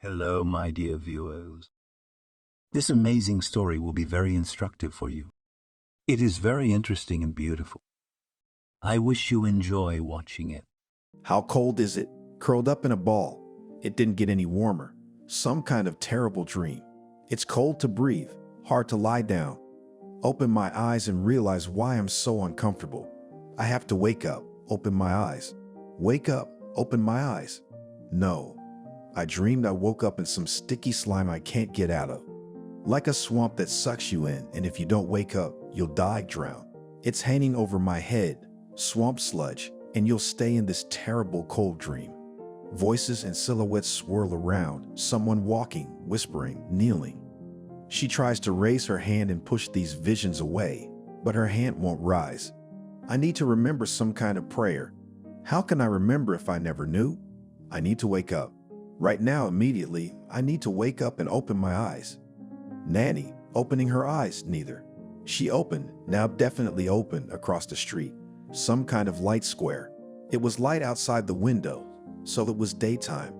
Hello, my dear viewers. This amazing story will be very instructive for you. It is very interesting and beautiful. I wish you enjoy watching it. How cold is it? Curled up in a ball. It didn't get any warmer. Some kind of terrible dream. It's cold to breathe, hard to lie down. Open my eyes and realize why I'm so uncomfortable. I have to wake up, open my eyes. Wake up, open my eyes. No. I dreamed I woke up in some sticky slime I can't get out of. Like a swamp that sucks you in, and if you don't wake up, you'll die drowned. It's hanging over my head, swamp sludge, and you'll stay in this terrible cold dream. Voices and silhouettes swirl around, someone walking, whispering, kneeling. She tries to raise her hand and push these visions away, but her hand won't rise. I need to remember some kind of prayer. How can I remember if I never knew? I need to wake up. Right now, immediately, I need to wake up and open my eyes. Nanny, opening her eyes, neither. She opened, now definitely open, across the street. Some kind of light square. It was light outside the window, so it was daytime.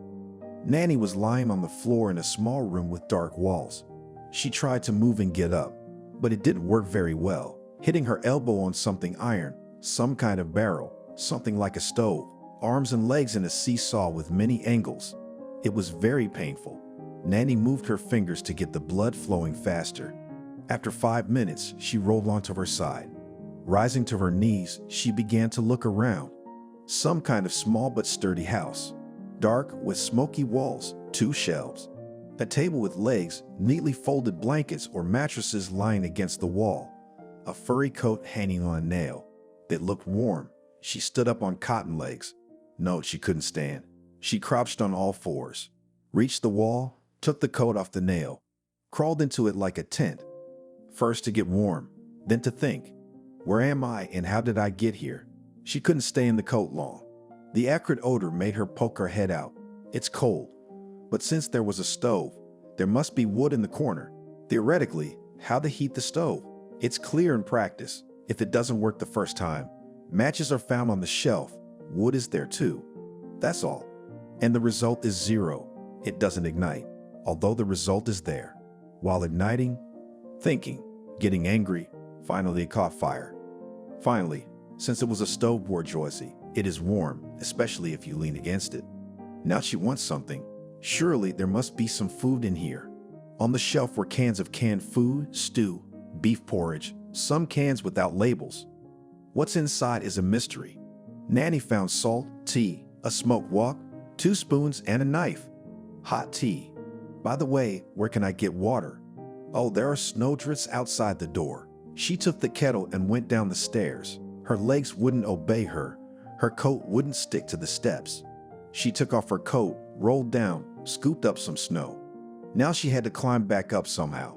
Nanny was lying on the floor in a small room with dark walls. She tried to move and get up, but it didn't work very well, hitting her elbow on something iron, some kind of barrel, something like a stove, arms and legs in a seesaw with many angles. It was very painful. Nanny moved her fingers to get the blood flowing faster. After 5 minutes, she rolled onto her side. Rising to her knees, she began to look around. Some kind of small but sturdy house. Dark, with smoky walls, 2 shelves. A table with legs, neatly folded blankets or mattresses lying against the wall. A furry coat hanging on a nail. It looked warm. She stood up on cotton legs. No, she couldn't stand. She crouched on all fours, reached the wall, took the coat off the nail, crawled into it like a tent. First to get warm, then to think, where am I and how did I get here? She couldn't stay in the coat long. The acrid odor made her poke her head out. It's cold, but since there was a stove, there must be wood in the corner. Theoretically, how to heat the stove? It's clear in practice. If it doesn't work the first time, matches are found on the shelf. Wood is there too. That's all. And the result is 0. It doesn't ignite, although the result is there. While igniting, thinking, getting angry, finally it caught fire. Finally, since it was a stove bourgeoisie, it is warm, especially if you lean against it. Now she wants something. Surely there must be some food in here. On the shelf were cans of canned food, stew, beef porridge, some cans without labels. What's inside is a mystery. Nanny found salt, tea, a smoked wok, 2 spoons and a knife. Hot tea. By the way, where can I get water? Oh, there are snowdrifts outside the door. She took the kettle and went down the stairs. Her legs wouldn't obey her. Her coat wouldn't stick to the steps. She took off her coat, rolled down, scooped up some snow. Now she had to climb back up somehow.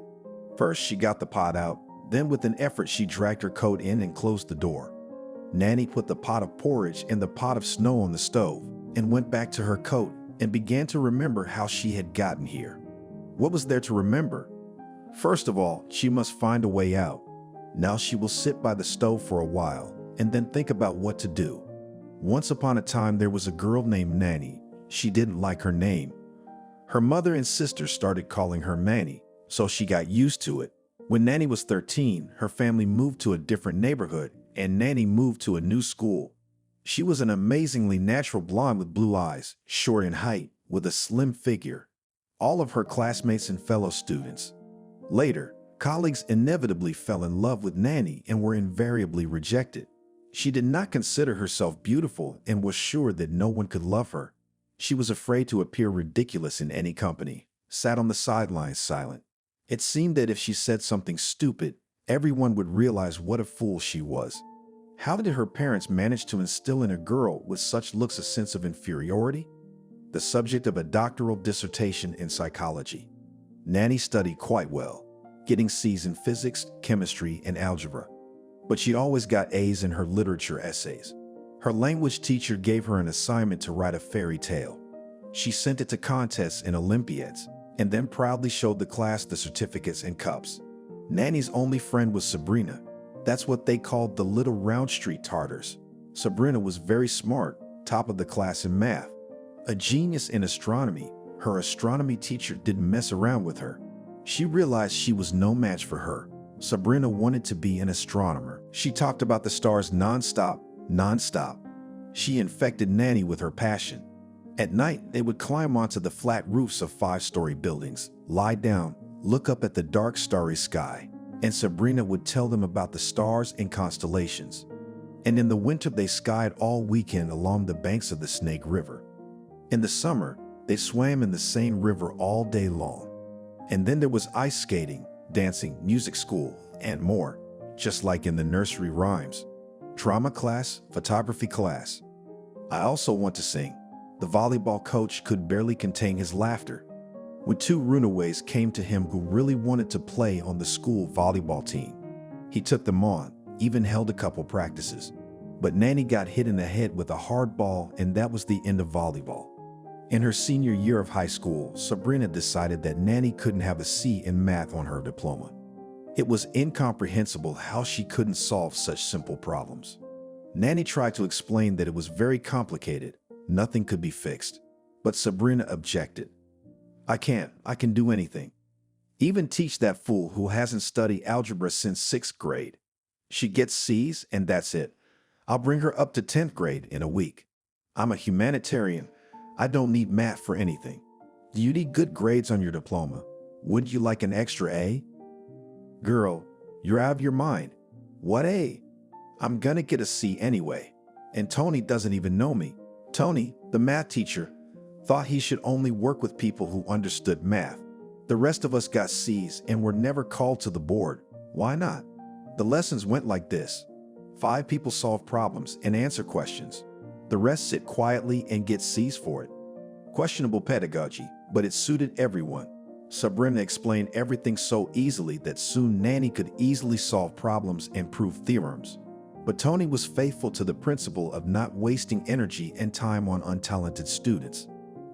First, she got the pot out. Then with an effort, she dragged her coat in and closed the door. Nanny put the pot of porridge and the pot of snow on the stove and went back to her coat and began to remember how she had gotten here. What was there to remember? First of all, she must find a way out. Now she will sit by the stove for a while and then think about what to do. Once upon a time, there was a girl named Nanny. She didn't like her name. Her mother and sister started calling her Manny, so she got used to it. When Nanny was 13, her family moved to a different neighborhood and Nanny moved to a new school. She was an amazingly natural blonde with blue eyes, short in height, with a slim figure. All of her classmates and fellow students. Later, colleagues inevitably fell in love with Nanny and were invariably rejected. She did not consider herself beautiful and was sure that no one could love her. She was afraid to appear ridiculous in any company, sat on the sidelines silent. It seemed that if she said something stupid, everyone would realize what a fool she was. How did her parents manage to instill in a girl with such looks a sense of inferiority? The subject of a doctoral dissertation in psychology. Nanny studied quite well, getting C's in physics, chemistry, and algebra. But she always got A's in her literature essays. Her language teacher gave her an assignment to write a fairy tale. She sent it to contests and Olympiads, and then proudly showed the class the certificates and cups. Nanny's only friend was Sabrina. That's what they called the Little Round Street Tartars. Sabrina was very smart, top of the class in math. A genius in astronomy, her astronomy teacher didn't mess around with her. She realized she was no match for her. Sabrina wanted to be an astronomer. She talked about the stars nonstop. She infected Nanny with her passion. At night, they would climb onto the flat roofs of 5-story buildings, lie down, look up at the dark starry sky, and Sabrina would tell them about the stars and constellations. And in the winter, they skied all weekend along the banks of the Snake River. In the summer, they swam in the same river all day long. And then there was ice skating, dancing, music school, and more, just like in the nursery rhymes. Drama class, photography class. I also want to sing. The volleyball coach could barely contain his laughter when 2 runaways came to him who really wanted to play on the school volleyball team. He took them on, even held a couple practices. But Nanny got hit in the head with a hard ball, and that was the end of volleyball. In her senior year of high school, Sabrina decided that Nanny couldn't have a C in math on her diploma. It was incomprehensible how she couldn't solve such simple problems. Nanny tried to explain that it was very complicated, nothing could be fixed. But Sabrina objected. I can do anything. Even teach that fool who hasn't studied algebra since 6th grade. She gets C's and that's it. I'll bring her up to 10th grade in a week. I'm a humanitarian. I don't need math for anything. Do you need good grades on your diploma? Wouldn't you like an extra A? Girl, you're out of your mind. What A? I'm gonna get a C anyway. And Tony doesn't even know me. Tony, the math teacher, thought he should only work with people who understood math. The rest of us got C's and were never called to the board. Why not? The lessons went like this. 5 people solve problems and answer questions. The rest sit quietly and get C's for it. Questionable pedagogy, but it suited everyone. Sabrina explained everything so easily that soon Nanny could easily solve problems and prove theorems. But Tony was faithful to the principle of not wasting energy and time on untalented students.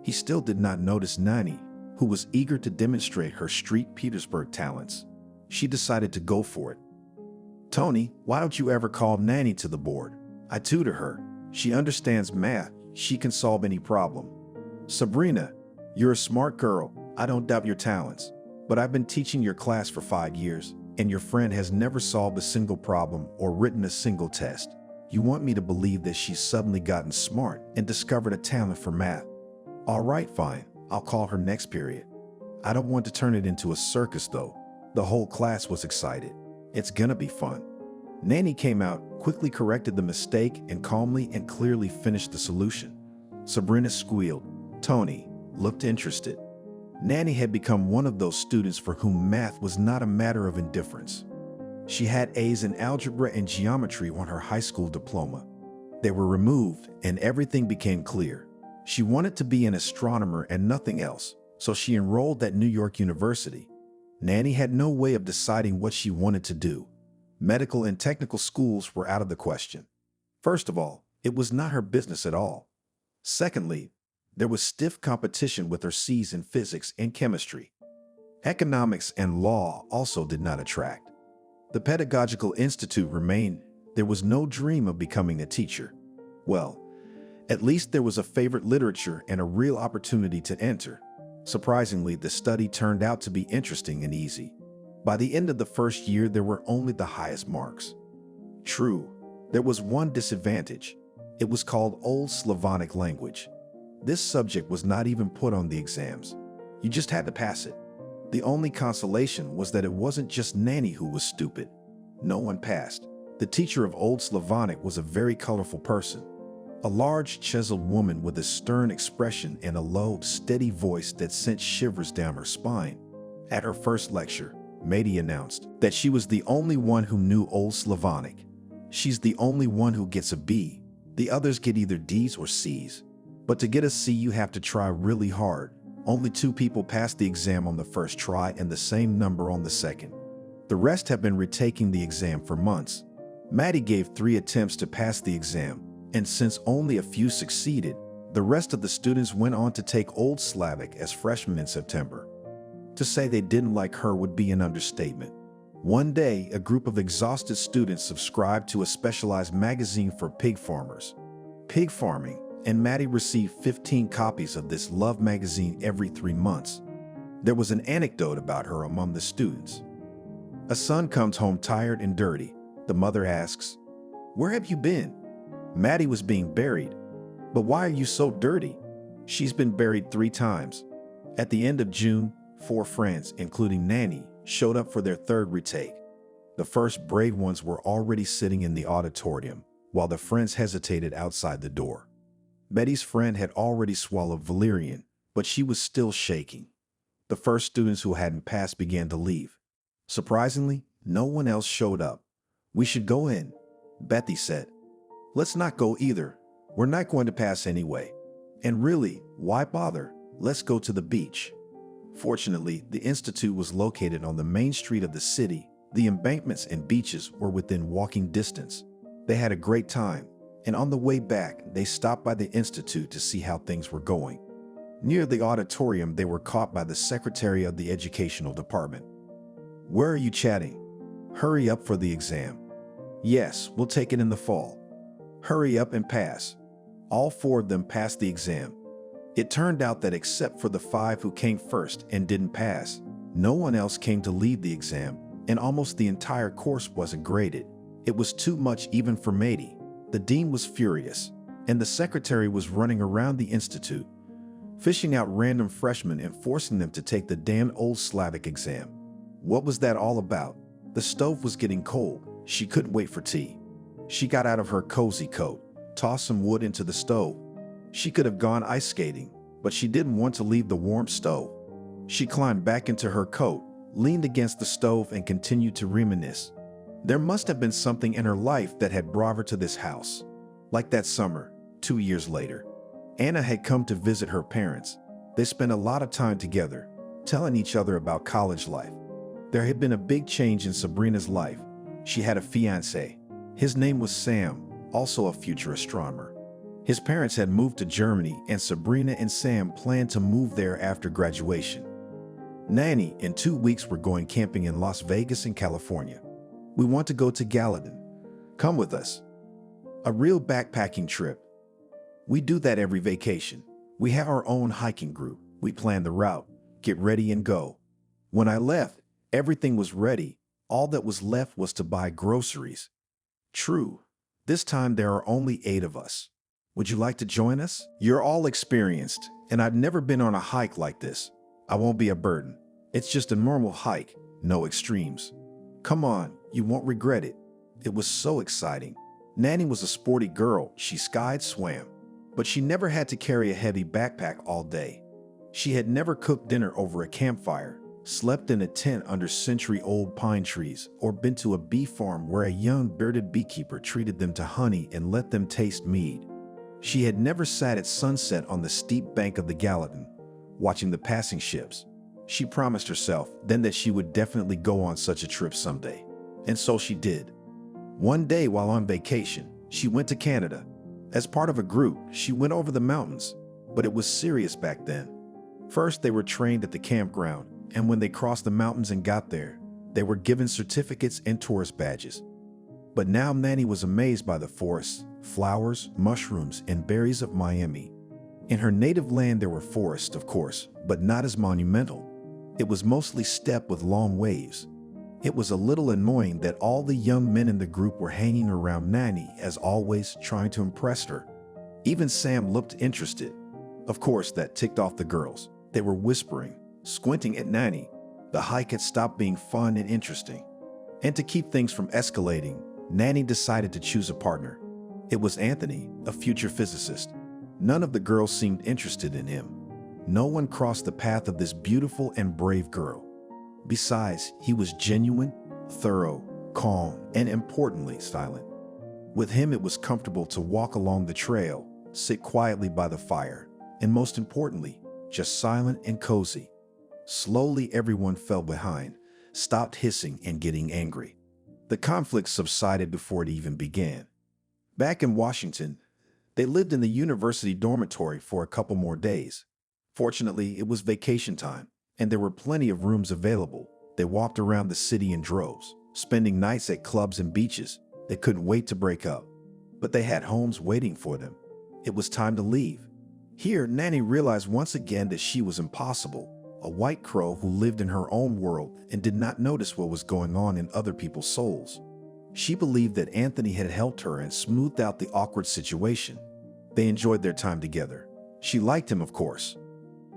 He still did not notice Nanny, who was eager to demonstrate her street Petersburg talents. She decided to go for it. Tony, why don't you ever call Nanny to the board? I tutor her. She understands math. She can solve any problem. Sabrina, you're a smart girl. I don't doubt your talents. But I've been teaching your class for 5 years, and your friend has never solved a single problem or written a single test. You want me to believe that she's suddenly gotten smart and discovered a talent for math. All right, fine. I'll call her next period. I don't want to turn it into a circus, though. The whole class was excited. It's gonna be fun. Nanny came out, quickly corrected the mistake, and calmly and clearly finished the solution. Sabrina squealed. Tony looked interested. Nanny had become one of those students for whom math was not a matter of indifference. She had A's in algebra and geometry on her high school diploma. They were removed, and everything became clear. She wanted to be an astronomer and nothing else, so she enrolled at New York University. Nanny had no way of deciding what she wanted to do. Medical and technical schools were out of the question. First of all, it was not her business at all. Secondly, there was stiff competition with her C's in physics and chemistry. Economics and law also did not attract. The Pedagogical Institute remained. There was no dream of becoming a teacher. Well, at least there was a favorite literature and a real opportunity to enter. Surprisingly, the study turned out to be interesting and easy. By the end of the first year, there were only the highest marks. True, there was one disadvantage. It was called Old Slavonic language. This subject was not even put on the exams. You just had to pass it. The only consolation was that it wasn't just Nanny who was stupid. No one passed. The teacher of Old Slavonic was a very colorful person. A large, chiseled woman with a stern expression and a low, steady voice that sent shivers down her spine. At her first lecture, Maddie announced that she was the only one who knew Old Slavonic. She's the only one who gets a B. The others get either D's or C's. But to get a C, you have to try really hard. Only 2 people passed the exam on the first try and the same number on the second. The rest have been retaking the exam for months. Maddie gave 3 attempts to pass the exam, and since only a few succeeded, the rest of the students went on to take Old Slavic as freshmen in September. To say they didn't like her would be an understatement. One day, a group of exhausted students subscribed to a specialized magazine for pig farmers. Pig farming, and Maddie received 15 copies of this love magazine every 3 months. There was an anecdote about her among the students. A son comes home tired and dirty. The mother asks, "Where have you been?" Maddie was being buried. "But why are you so dirty?" "She's been buried 3 times. At the end of June, 4 friends, including Nanny, showed up for their 3rd retake. The first brave ones were already sitting in the auditorium, while the friends hesitated outside the door. Betty's friend had already swallowed valerian, but she was still shaking. The first students who hadn't passed began to leave. Surprisingly, no one else showed up. "We should go in," Betty said. "Let's not go either. We're not going to pass anyway. And really, why bother? Let's go to the beach." Fortunately, the institute was located on the main street of the city. The embankments and beaches were within walking distance. They had a great time, and on the way back, they stopped by the institute to see how things were going. Near the auditorium, they were caught by the secretary of the educational department. "Where are you chatting? Hurry up for the exam." "Yes, we'll take it in the fall." "Hurry up and pass." All 4 of them passed the exam. It turned out that except for the 5 who came first and didn't pass, no one else came to lead the exam, and almost the entire course wasn't graded. It was too much even for Maddie. The dean was furious, and the secretary was running around the institute, fishing out random freshmen and forcing them to take the damn old Slavic exam. What was that all about? The stove was getting cold. She couldn't wait for tea. She got out of her cozy coat, tossed some wood into the stove. She could have gone ice skating, but she didn't want to leave the warm stove. She climbed back into her coat, leaned against the stove, and continued to reminisce. There must have been something in her life that had brought her to this house. Like that summer, 2 years later, Anna had come to visit her parents. They spent a lot of time together, telling each other about college life. There had been a big change in Sabrina's life. She had a fiancé. His name was Sam, also a future astronomer. His parents had moved to Germany, and Sabrina and Sam planned to move there after graduation. "Nanny, in 2 weeks we're going camping in Las Vegas in California. We want to go to Gallatin. Come with us." A real backpacking trip. We do that every vacation. We have our own hiking group. We plan the route, get ready and go. When I left, everything was ready. All that was left was to buy groceries. True, this time there are only 8 of us. Would you like to join us? You're all experienced, and I've never been on a hike like this. I won't be a burden. It's just a normal hike, no extremes. Come on, you won't regret it. It was so exciting. Nanny was a sporty girl. She skied, swam, but she never had to carry a heavy backpack all day. She had never cooked dinner over a campfire, slept in a tent under century-old pine trees, or been to a bee farm where a young bearded beekeeper treated them to honey and let them taste mead. She had never sat at sunset on the steep bank of the Gallatin, watching the passing ships. She promised herself then that she would definitely go on such a trip someday. And so she did. One day while on vacation, she went to Canada. As part of a group, she went over the mountains, but it was serious back then. First, they were trained at the campground, and when they crossed the mountains and got there, they were given certificates and tourist badges. But now Nanny was amazed by the forests, flowers, mushrooms, and berries of Miami. In her native land there were forests, of course, but not as monumental. It was mostly steppe with long waves. It was a little annoying that all the young men in the group were hanging around Nanny, as always, trying to impress her. Even Sam looked interested. Of course, that ticked off the girls. They were whispering, squinting at Nanny. The hike had stopped being fun and interesting. And to keep things from escalating, Nanny decided to choose a partner. It was Anthony, a future physicist. None of the girls seemed interested in him. No one crossed the path of this beautiful and brave girl. Besides, he was genuine, thorough, calm, and importantly, silent. With him, it was comfortable to walk along the trail, sit quietly by the fire, and most importantly, just silent and cozy. Slowly, everyone fell behind, stopped hissing and getting angry. The conflict subsided before it even began. Back in Washington, they lived in the university dormitory for a couple more days. Fortunately, it was vacation time, and there were plenty of rooms available. They walked around the city in droves, spending nights at clubs and beaches. They couldn't wait to break up, but they had homes waiting for them. It was time to leave. Here, Nanny realized once again that she was impossible, a white crow who lived in her own world and did not notice what was going on in other people's souls. She believed that Anthony had helped her and smoothed out the awkward situation. They enjoyed their time together. She liked him, of course.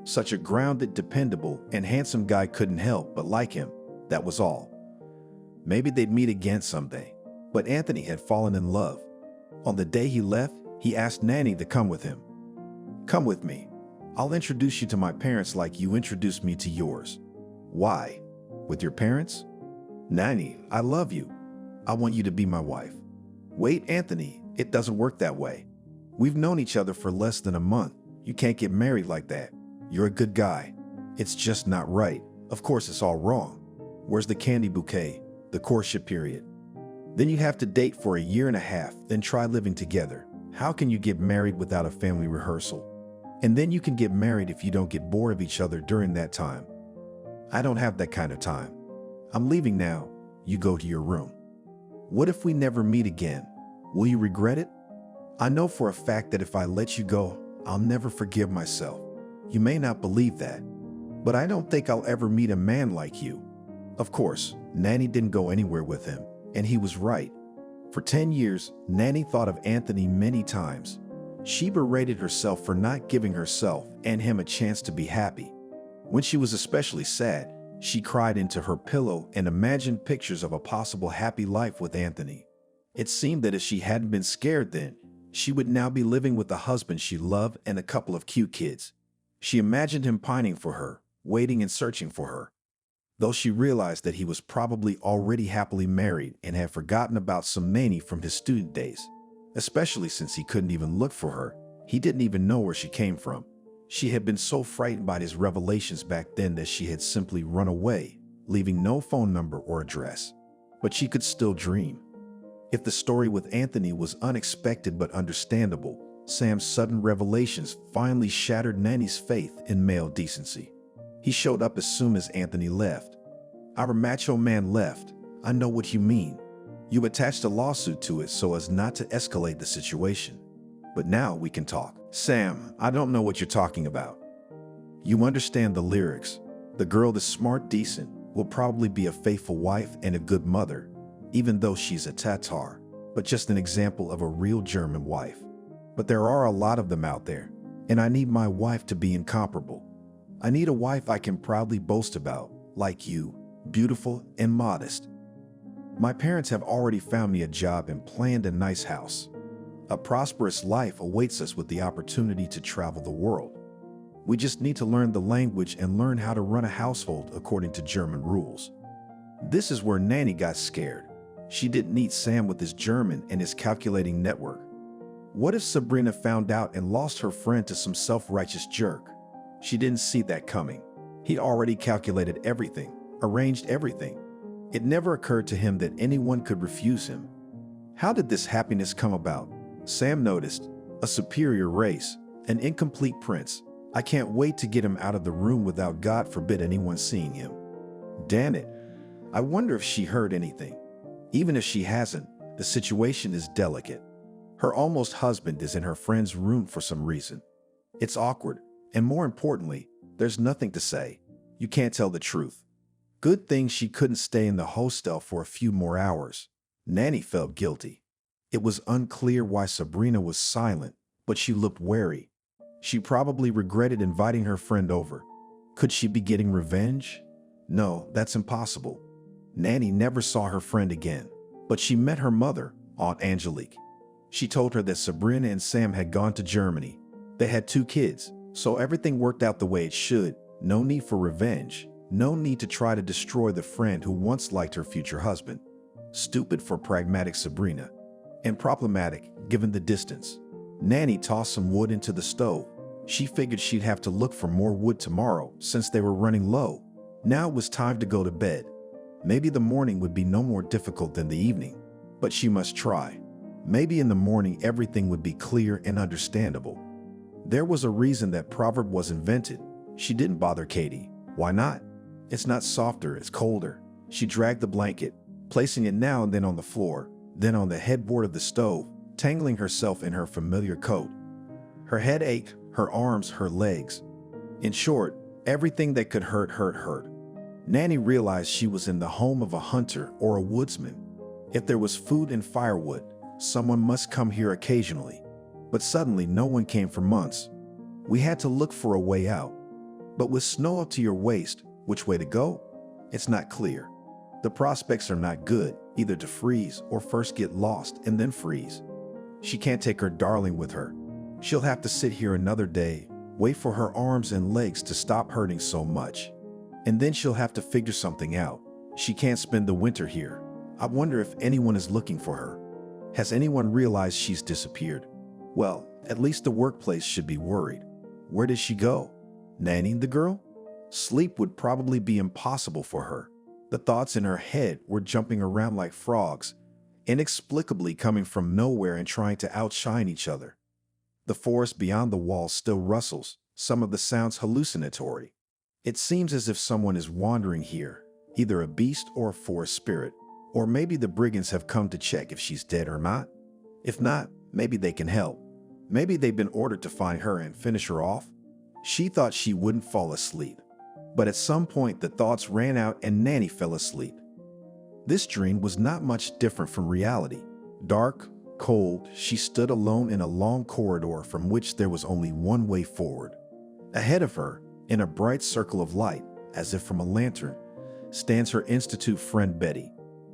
Such a grounded, dependable, and handsome guy couldn't help but like him. That was all. Maybe they'd meet again someday. But Anthony had fallen in love. On the day he left, he asked Nanny to come with him. "Come with me. I'll introduce you to my parents like you introduced me to yours." "Why? With your parents?" "Nanny, I love you. I want you to be my wife." "Wait, Anthony, it doesn't work that way. We've known each other for less than a month. You can't get married like that. You're a good guy. It's just not right. Of course it's all wrong. Where's the candy bouquet, the courtship period? Then you have to date for a year and a half, then try living together. How can you get married without a family rehearsal? And then you can get married if you don't get bored of each other during that time. I don't have that kind of time. I'm leaving now. You go to your room." "What if we never meet again? Will you regret it?" "I know for a fact that if I let you go, I'll never forgive myself. You may not believe that, but I don't think I'll ever meet a man like you." Of course, Nanny didn't go anywhere with him, and he was right. For 10 years, Nanny thought of Anthony many times. She berated herself for not giving herself and him a chance to be happy. When she was especially sad, she cried into her pillow and imagined pictures of a possible happy life with Anthony. It seemed that if she hadn't been scared then, she would now be living with the husband she loved and a couple of cute kids. She imagined him pining for her, waiting and searching for her. Though she realized that he was probably already happily married and had forgotten about some Manny from his student days. Especially since he couldn't even look for her. He didn't even know where she came from. She had been so frightened by his revelations back then that she had simply run away, leaving no phone number or address. But she could still dream. If the story with Anthony was unexpected but understandable, Sam's sudden revelations finally shattered Nanny's faith in male decency. He showed up as soon as Anthony left. "Our macho man left. I know what you mean. You attached a lawsuit to it so as not to escalate the situation. But now we can talk." "Sam, I don't know what you're talking about." "You understand the lyrics. The girl is smart, decent, will probably be a faithful wife and a good mother, even though she's a Tatar, but just an example of a real German wife. But there are a lot of them out there, and I need my wife to be incomparable. I need a wife I can proudly boast about, like you, beautiful and modest. My parents have already found me a job and planned a nice house. A prosperous life awaits us with the opportunity to travel the world. We just need to learn the language and learn how to run a household according to German rules." This is where Nanny got scared. She didn't need Sam with his German and his calculating network. What if Sabrina found out and lost her friend to some self-righteous jerk? She didn't see that coming. He'd already calculated everything, arranged everything. It never occurred to him that anyone could refuse him. How did this happiness come about? Sam noticed. A superior race, an incomplete prince. I can't wait to get him out of the room without, God forbid, anyone seeing him. Damn it. I wonder if she heard anything. Even if she hasn't, the situation is delicate. Her almost husband is in her friend's room for some reason. It's awkward, and more importantly, there's nothing to say. You can't tell the truth. Good thing she couldn't stay in the hostel for a few more hours. Nanny felt guilty. It was unclear why Sabrina was silent, but she looked wary. She probably regretted inviting her friend over. Could she be getting revenge? No, that's impossible. Nanny never saw her friend again, but she met her mother, Aunt Angelique. She told her that Sabrina and Sam had gone to Germany. They had 2 kids, so everything worked out the way it should. No need for revenge. No need to try to destroy the friend who once liked her future husband. Stupid for pragmatic Sabrina. And problematic, given the distance. Nanny tossed some wood into the stove. She figured she'd have to look for more wood tomorrow since they were running low. Now it was time to go to bed. Maybe the morning would be no more difficult than the evening, but she must try. Maybe in the morning everything would be clear and understandable. There was a reason that proverb was invented. She didn't bother Katie. Why not? It's not softer, it's colder. She dragged the blanket, placing it now and then on the floor, then on the headboard of the stove, tangling herself in her familiar coat. Her head ached, her arms, her legs. In short, everything that could hurt. Nanny realized she was in the home of a hunter or a woodsman. If there was food and firewood, someone must come here occasionally. But suddenly no one came for months. We had to look for a way out. But with snow up to your waist, which way to go? It's not clear. The prospects are not good, either to freeze or first get lost and then freeze. She can't take her darling with her. She'll have to sit here another day, wait for her arms and legs to stop hurting so much. And then she'll have to figure something out. She can't spend the winter here. I wonder if anyone is looking for her. Has anyone realized she's disappeared? Well, at least the workplace should be worried. Where did she go? Nannying the girl? Sleep would probably be impossible for her. The thoughts in her head were jumping around like frogs, inexplicably coming from nowhere and trying to outshine each other. The forest beyond the wall still rustles, some of the sounds hallucinatory. It seems as if someone is wandering here, either a beast or a forest spirit. Or maybe the brigands have come to check if she's dead or not. If not, maybe they can help. Maybe they've been ordered to find her and finish her off. She thought she wouldn't fall asleep. But at some point the thoughts ran out and Nanny fell asleep. This dream was not much different from reality. Dark, cold, she stood alone in a long corridor from which there was only one way forward. Ahead of her, in a bright circle of light, as if from a lantern, stands her institute friend Betty.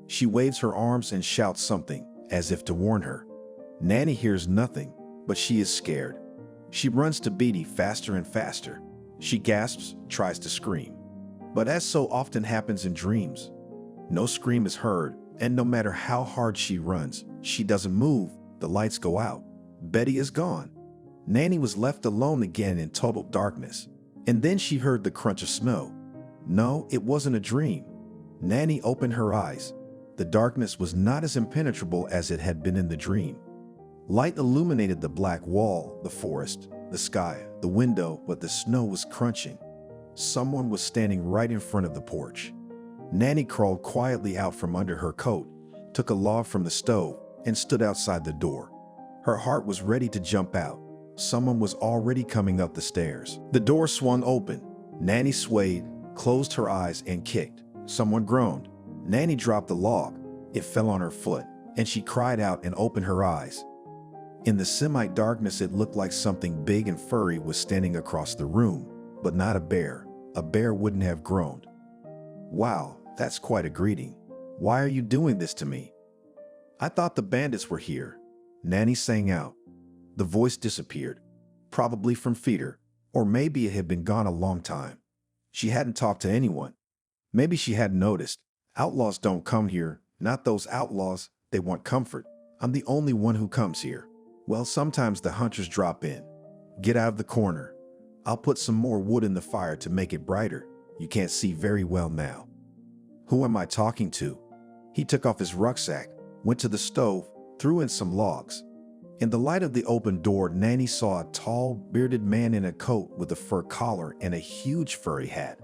She waves her arms and shouts something, as if to warn her. Nanny hears nothing, but she is scared. She runs to Betty faster and faster. She gasps, tries to scream. But as so often happens in dreams, no scream is heard, and no matter how hard she runs, she doesn't move, the lights go out. Betty is gone. Nanny was left alone again in total darkness. And then she heard the crunch of snow. No, it wasn't a dream. Nanny opened her eyes. The darkness was not as impenetrable as it had been in the dream. Light illuminated the black wall, the forest, the sky, the window, but the snow was crunching. Someone was standing right in front of the porch. Nanny crawled quietly out from under her coat, took a log from the stove, and stood outside the door. Her heart was ready to jump out. Someone was already coming up the stairs. The door swung open. Nanny swayed, closed her eyes, and kicked. Someone groaned. Nanny dropped the log. It fell on her foot, and she cried out and opened her eyes. In the semi-darkness, it looked like something big and furry was standing across the room, but not a bear. A bear wouldn't have groaned. Wow, that's quite a greeting. Why are you doing this to me? I thought the bandits were here. Nanny sang out. The voice disappeared, probably from fear, or maybe it had been gone a long time. She hadn't talked to anyone. Maybe she hadn't noticed. Outlaws don't come here, not those outlaws. They want comfort. I'm the only one who comes here. Well, sometimes the hunters drop in. Get out of the corner. I'll put some more wood in the fire to make it brighter. You can't see very well now. Who am I talking to? He took off his rucksack, went to the stove, threw in some logs. In the light of the open door, Nanny saw a tall, bearded man in a coat with a fur collar and a huge furry hat.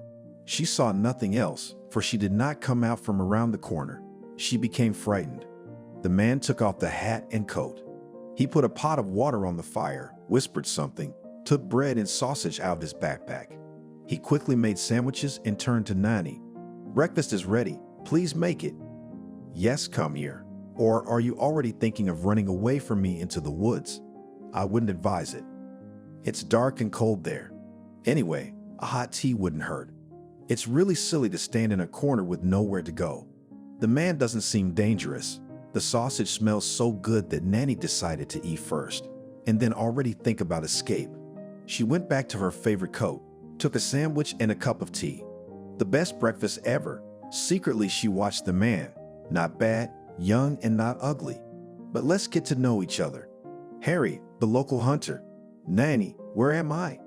She saw nothing else, for she did not come out from around the corner. She became frightened. The man took off the hat and coat. He put a pot of water on the fire, whispered something, took bread and sausage out of his backpack. He quickly made sandwiches and turned to Nanny. Breakfast is ready. Please make it. Yes, come here. Or are you already thinking of running away from me into the woods? I wouldn't advise it. It's dark and cold there. Anyway, a hot tea wouldn't hurt. It's really silly to stand in a corner with nowhere to go. The man doesn't seem dangerous. The sausage smells so good that Nanny decided to eat first, and then already think about escape. She went back to her favorite coat, took a sandwich and a cup of tea. The best breakfast ever. Secretly, she watched the man. Not bad, young and not ugly. But let's get to know each other. Harry, the local hunter. Nanny, where am I?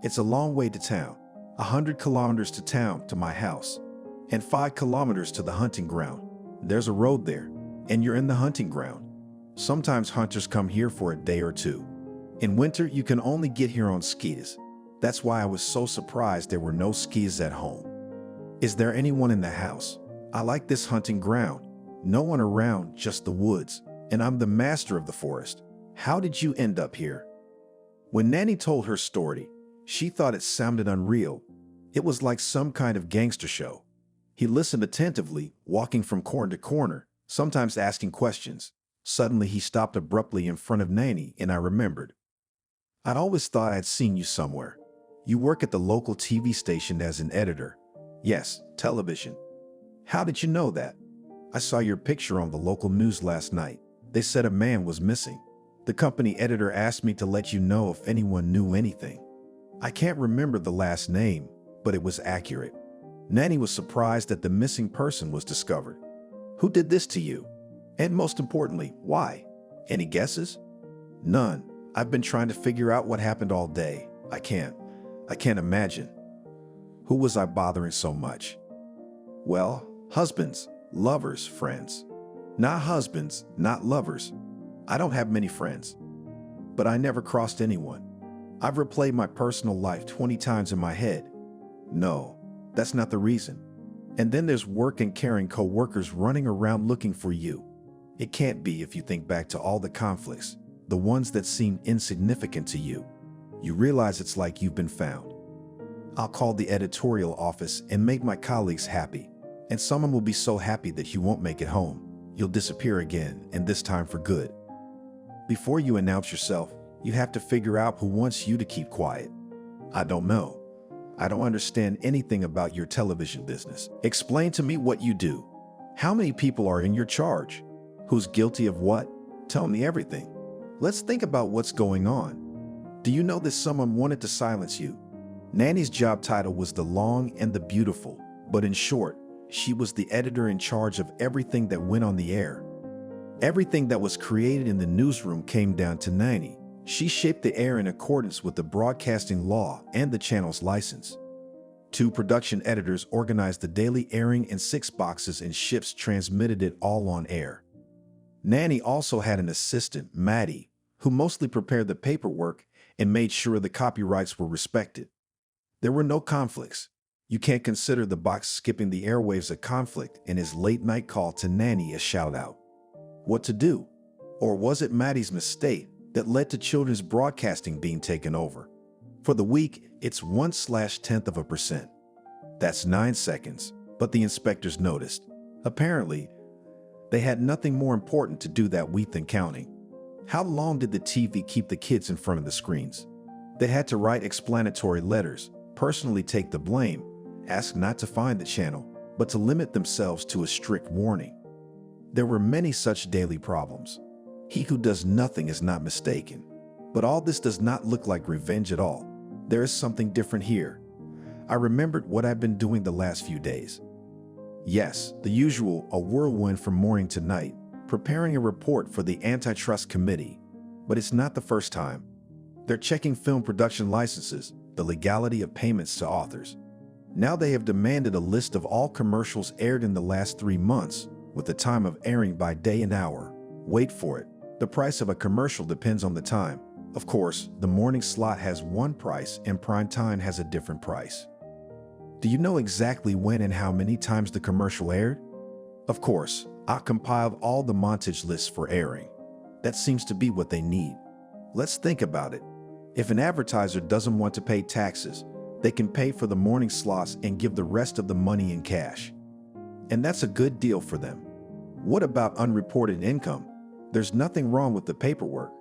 It's a long way to town. 100 kilometers to town to my house, and 5 kilometers to the hunting ground. There's a road there, and you're in the hunting ground. Sometimes hunters come here for a day or two. In winter, you can only get here on skis. That's why I was so surprised there were no skis at home. Is there anyone in the house? I like this hunting ground. No one around, just the woods, and I'm the master of the forest. How did you end up here? When Nanny told her story, she thought it sounded unreal. It was like some kind of gangster show. He listened attentively, walking from corner to corner, sometimes asking questions. Suddenly, he stopped abruptly in front of Nanny, and I remembered. "I always thought I'd seen you somewhere. You work at the local TV station as an editor." "Yes, television." "How did you know that?" "I saw your picture on the local news last night. They said a man was missing. The company editor asked me to let you know if anyone knew anything." I can't remember the last name, but it was accurate. Nanny was surprised that the missing person was discovered. "Who did this to you? And most importantly, why? Any guesses?" "None. I've been trying to figure out what happened all day. I can't imagine. Who was I bothering so much?" "Well, husbands, lovers, friends." "Not husbands, not lovers. I don't have many friends. But I never crossed anyone. I've replayed my personal life 20 times in my head." "No, that's not the reason. And then there's work and caring co-workers running around looking for you. It can't be if you think back to all the conflicts, the ones that seemed insignificant to you. You realize it's like you've been found. I'll call the editorial office and make my colleagues happy. And someone will be so happy that you won't make it home. You'll disappear again, and this time for good. Before you announce yourself, you have to figure out who wants you to keep quiet." "I don't know. I don't understand anything about your television business. Explain to me what you do. How many people are in your charge? Who's guilty of what? Tell me everything. Let's think about what's going on. Do you know that someone wanted to silence you?" Nanny's job title was the long and the beautiful, but in short, she was the editor in charge of everything that went on the air. Everything that was created in the newsroom came down to Nanny. She shaped the air in accordance with the broadcasting law and the channel's license. 2 production editors organized the daily airing, and 6 boxes and ships transmitted it all on air. Nanny also had an assistant, Maddie, who mostly prepared the paperwork and made sure the copyrights were respected. There were no conflicts. You can't consider the box skipping the airwaves a conflict and his late-night call to Nanny a shout-out. What to do? Or was it Maddie's mistake that led to children's broadcasting being taken over? For the week, it's 1/10%. That's 9 seconds, but the inspectors noticed. Apparently, they had nothing more important to do that week than counting. How long did the TV keep the kids in front of the screens? They had to write explanatory letters, personally take the blame, ask not to find the channel, but to limit themselves to a strict warning. There were many such daily problems. He who does nothing is not mistaken. But all this does not look like revenge at all. There is something different here. I remembered what I've been doing the last few days. Yes, the usual, a whirlwind from morning to night, preparing a report for the Antitrust Committee. But it's not the first time. They're checking film production licenses, the legality of payments to authors. Now they have demanded a list of all commercials aired in the last 3 months, with the time of airing by day and hour. Wait for it. The price of a commercial depends on the time. Of course, the morning slot has one price and prime time has a different price. Do you know exactly when and how many times the commercial aired? Of course, I compiled all the montage lists for airing. That seems to be what they need. Let's think about it. If an advertiser doesn't want to pay taxes, they can pay for the morning slots and give the rest of the money in cash. And that's a good deal for them. What about unreported income? There's nothing wrong with the paperwork.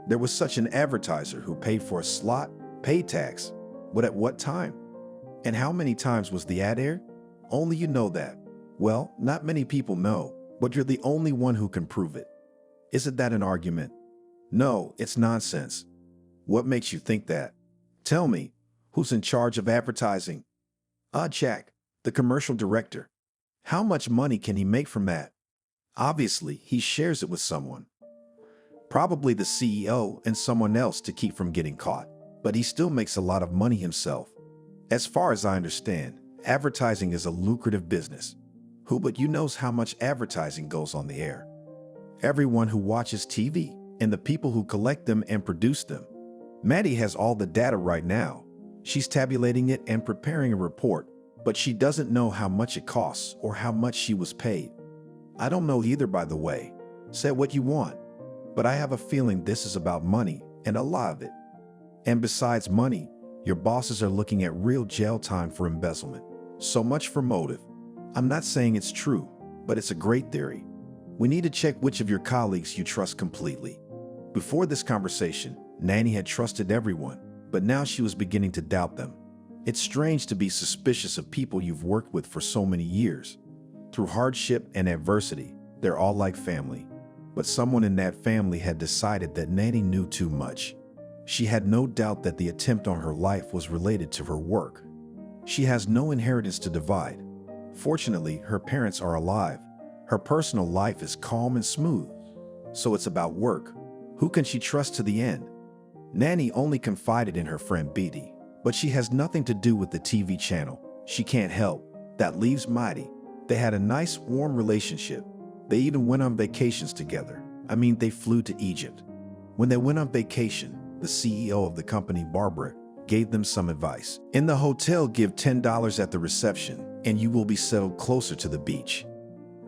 There was such an advertiser who paid for a slot, paid tax, but at what time? And how many times was the ad aired? Only you know that. Well, not many people know, but you're the only one who can prove it. Isn't that an argument? No, it's nonsense. What makes you think that? Tell me, who's in charge of advertising? Jack, the commercial director. How much money can he make from that? Obviously, he shares it with someone. Probably the CEO and someone else to keep from getting caught, but he still makes a lot of money himself. As far as I understand, advertising is a lucrative business. Who but you knows how much advertising goes on the air? Everyone who watches TV and the people who collect them and produce them. Maddie has all the data right now. She's tabulating it and preparing a report, but she doesn't know how much it costs or how much she was paid. I don't know either, by the way. Say what you want, but I have a feeling this is about money and a lot of it. And besides money, your bosses are looking at real jail time for embezzlement. So much for motive. I'm not saying it's true, but it's a great theory. We need to check which of your colleagues you trust completely. Before this conversation, Nanny had trusted everyone, but now she was beginning to doubt them. It's strange to be suspicious of people you've worked with for so many years. Through hardship and adversity, they're all like family. But someone in that family had decided that Nanny knew too much. She had no doubt that the attempt on her life was related to her work. She has no inheritance to divide. Fortunately, her parents are alive. Her personal life is calm and smooth. So it's about work. Who can she trust to the end? Nanny only confided in her friend Beatty, but she has nothing to do with the TV channel. She can't help. That leaves Maddie. They had a nice, warm relationship. They even went on vacations together. They flew to Egypt. When they went on vacation, the CEO of the company, Barbara, gave them some advice. In the hotel, give $10 at the reception, and you will be settled closer to the beach.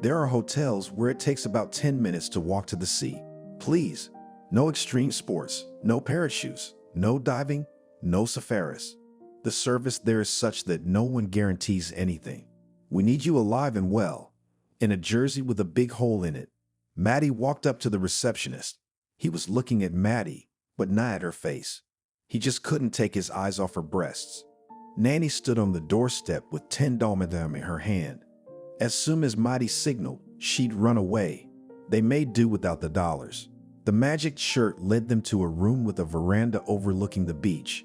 There are hotels where it takes about 10 minutes to walk to the sea. Please, no extreme sports, no parachutes, no diving, no safaris. The service there is such that no one guarantees anything. We need you alive and well, in a jersey with a big hole in it. Maddie walked up to the receptionist. He was looking at Maddie, but not at her face. He just couldn't take his eyes off her breasts. Nanny stood on the doorstep with $10 in her hand. As soon as Maddie signaled, she'd run away. They made do without the dollars. The magic shirt led them to a room with a veranda overlooking the beach.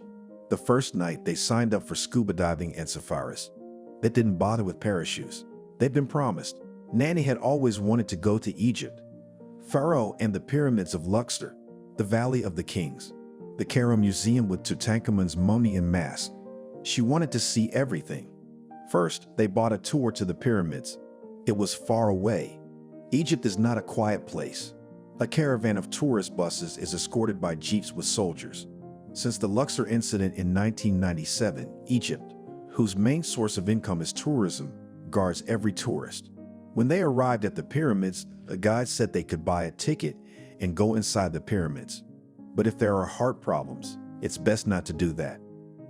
The first night, they signed up for scuba diving and safaris. They didn't bother with parachutes. They'd been promised. Nanny had always wanted to go to Egypt, Pharaoh and the pyramids of Luxor, the Valley of the Kings, the Cairo Museum with Tutankhamun's mummy and mask. She wanted to see everything. First, they bought a tour to the pyramids. It was far away. Egypt is not a quiet place. A caravan of tourist buses is escorted by jeeps with soldiers. Since the Luxor incident in 1997, Egypt, whose main source of income is tourism, guards every tourist. When they arrived at the pyramids, a guide said they could buy a ticket and go inside the pyramids. But if there are heart problems, it's best not to do that.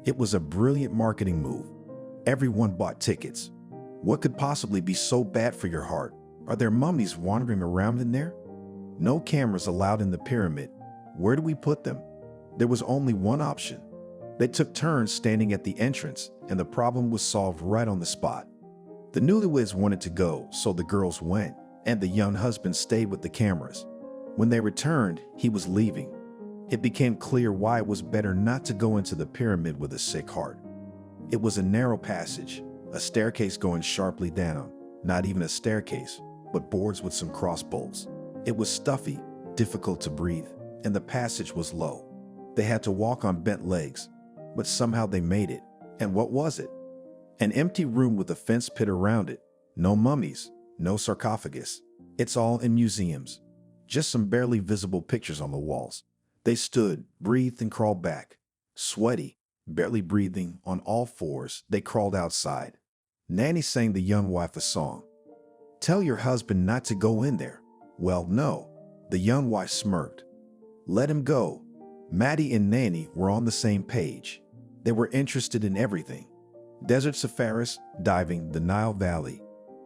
It was a brilliant marketing move. Everyone bought tickets. What could possibly be so bad for your heart? Are there mummies wandering around in there? No cameras allowed in the pyramid. Where do we put them? There was only one option. They took turns standing at the entrance, and the problem was solved right on the spot. The newlyweds wanted to go, so the girls went, and the young husband stayed with the cameras. When they returned, he was leaving. It became clear why it was better not to go into the pyramid with a sick heart. It was a narrow passage, a staircase going sharply down, not even a staircase, but boards with some cross bolts. It was stuffy, difficult to breathe, and the passage was low. They had to walk on bent legs, but somehow they made it. And what was it? An empty room with a fence pit around it. No mummies, no sarcophagus. It's all in museums. Just some barely visible pictures on the walls. They stood, breathed, and crawled back. Sweaty, barely breathing, on all fours, they crawled outside. Nanny sang the young wife a song. "Tell your husband not to go in there." Well, no. The young wife smirked. Let him go. Maddie and Nanny were on the same page. They were interested in everything. Desert safaris, diving, the Nile Valley.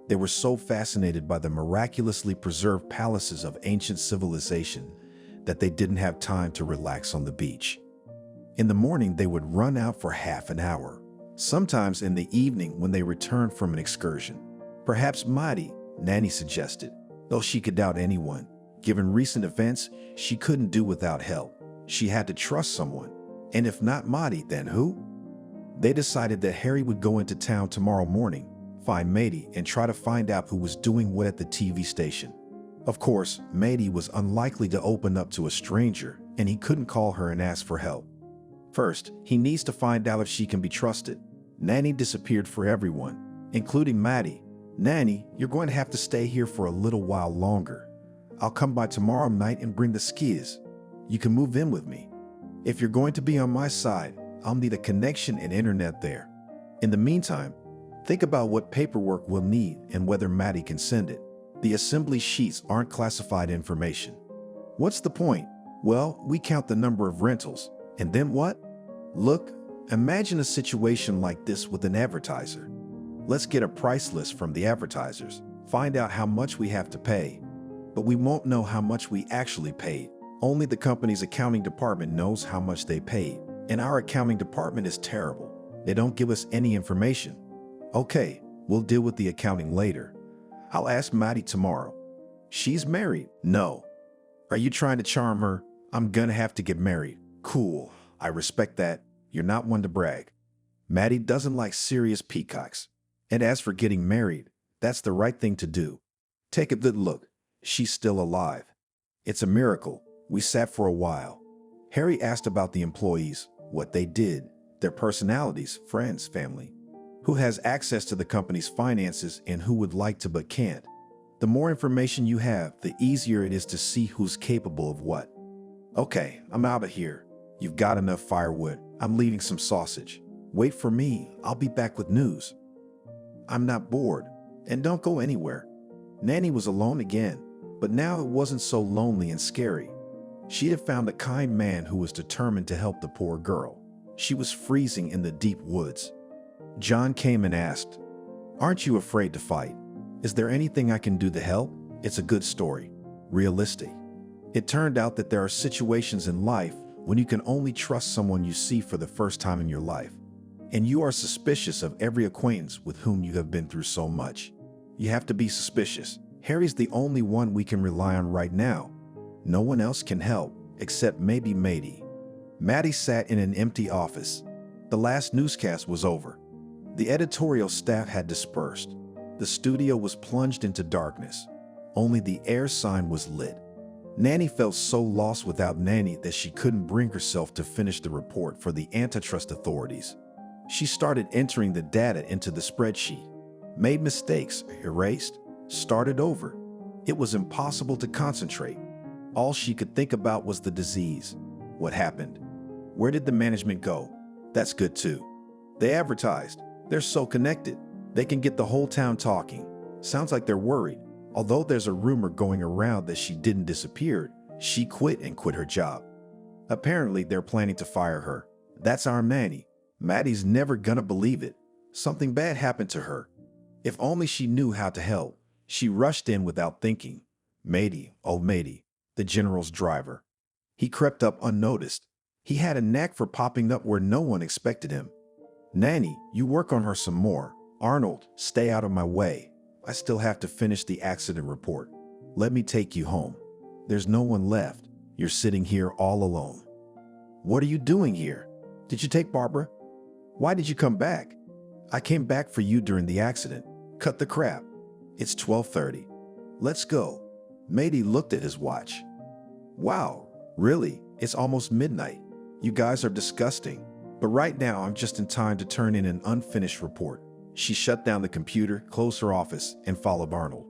They were so fascinated by the miraculously preserved palaces of ancient civilization that they didn't have time to relax on the beach. In the morning, they would run out for half an hour. Sometimes in the evening when they returned from an excursion. Perhaps Maddie, Nanny suggested, though she could doubt anyone. Given recent events, she couldn't do without help. She had to trust someone. And if not Maddie, then who? They decided that Harry would go into town tomorrow morning, find Maddie, and try to find out who was doing what at the TV station. Of course, Maddie was unlikely to open up to a stranger, and he couldn't call her and ask for help. First, he needs to find out if she can be trusted. Nanny disappeared for everyone, including Maddie. Nanny, you're going to have to stay here for a little while longer. I'll come by tomorrow night and bring the skis. You can move in with me. If you're going to be on my side, I'll need a connection and internet there. In the meantime, think about what paperwork we'll need and whether Maddie can send it. The assembly sheets aren't classified information. What's the point? Well, we count the number of rentals. And then what? Look, imagine a situation like this with an advertiser. Let's get a price list from the advertisers, find out how much we have to pay. But we won't know how much we actually paid. Only the company's accounting department knows how much they paid. And our accounting department is terrible. They don't give us any information. Okay, we'll deal with the accounting later. I'll ask Maddie tomorrow. She's married? No. Are you trying to charm her? I'm gonna have to get married. Cool, I respect that. You're not one to brag. Maddie doesn't like serious peacocks. And as for getting married, that's the right thing to do. Take a good look. She's still alive. It's a miracle. We sat for a while. Harry asked about the employees, what they did, their personalities, friends, family. Who has access to the company's finances and who would like to but can't. The more information you have, the easier it is to see who's capable of what. Okay, I'm out of here. You've got enough firewood. I'm leaving some sausage. Wait for me. I'll be back with news. I'm not bored. And don't go anywhere. Nanny was alone again, but now it wasn't so lonely and scary. She had found a kind man who was determined to help the poor girl. She was freezing in the deep woods. John came and asked, "Aren't you afraid to fight? Is there anything I can do to help?" It's a good story. Realistic. It turned out that there are situations in life when you can only trust someone you see for the first time in your life. And you are suspicious of every acquaintance with whom you have been through so much. You have to be suspicious. Harry's the only one we can rely on right now. No one else can help, except maybe Maddie. Maddie sat in an empty office. The last newscast was over. The editorial staff had dispersed. The studio was plunged into darkness. Only the air sign was lit. Nanny felt so lost without Nanny that she couldn't bring herself to finish the report for the antitrust authorities. She started entering the data into the spreadsheet, made mistakes, erased, started over. It was impossible to concentrate. All she could think about was the disease. What happened? Where did the management go? That's good too. They advertised. They're so connected. They can get the whole town talking. Sounds like they're worried. Although there's a rumor going around that she didn't disappear, she quit her job. Apparently, they're planning to fire her. That's our Maddie. Maddie's never gonna believe it. Something bad happened to her. If only she knew how to help. She rushed in without thinking. Maddie, oh Maddie, the general's driver. He crept up unnoticed. He had a knack for popping up where no one expected him. Nanny, you work on her some more. Arnold, stay out of my way. I still have to finish the accident report. Let me take you home. There's no one left. You're sitting here all alone. What are you doing here? Did you take Barbara? Why did you come back? I came back for you during the accident. Cut the crap. It's 12:30. Let's go. Maddie looked at his watch. Wow, really? It's almost midnight. You guys are disgusting. But right now, I'm just in time to turn in an unfinished report. She shut down the computer, closed her office, and followed Arnold.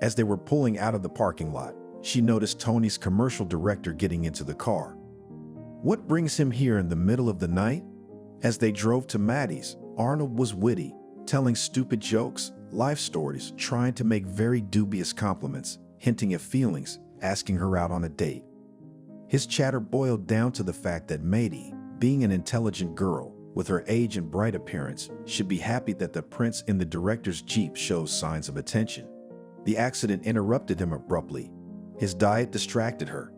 As they were pulling out of the parking lot, she noticed Tony's commercial director getting into the car. What brings him here in the middle of the night? As they drove to Maddie's, Arnold was witty, telling stupid jokes, life stories, trying to make very dubious compliments, hinting at feelings, asking her out on a date. His chatter boiled down to the fact that Maddie, being an intelligent girl, with her age and bright appearance, should be happy that the prince in the director's Jeep shows signs of attention. The accident interrupted him abruptly. His diet distracted her.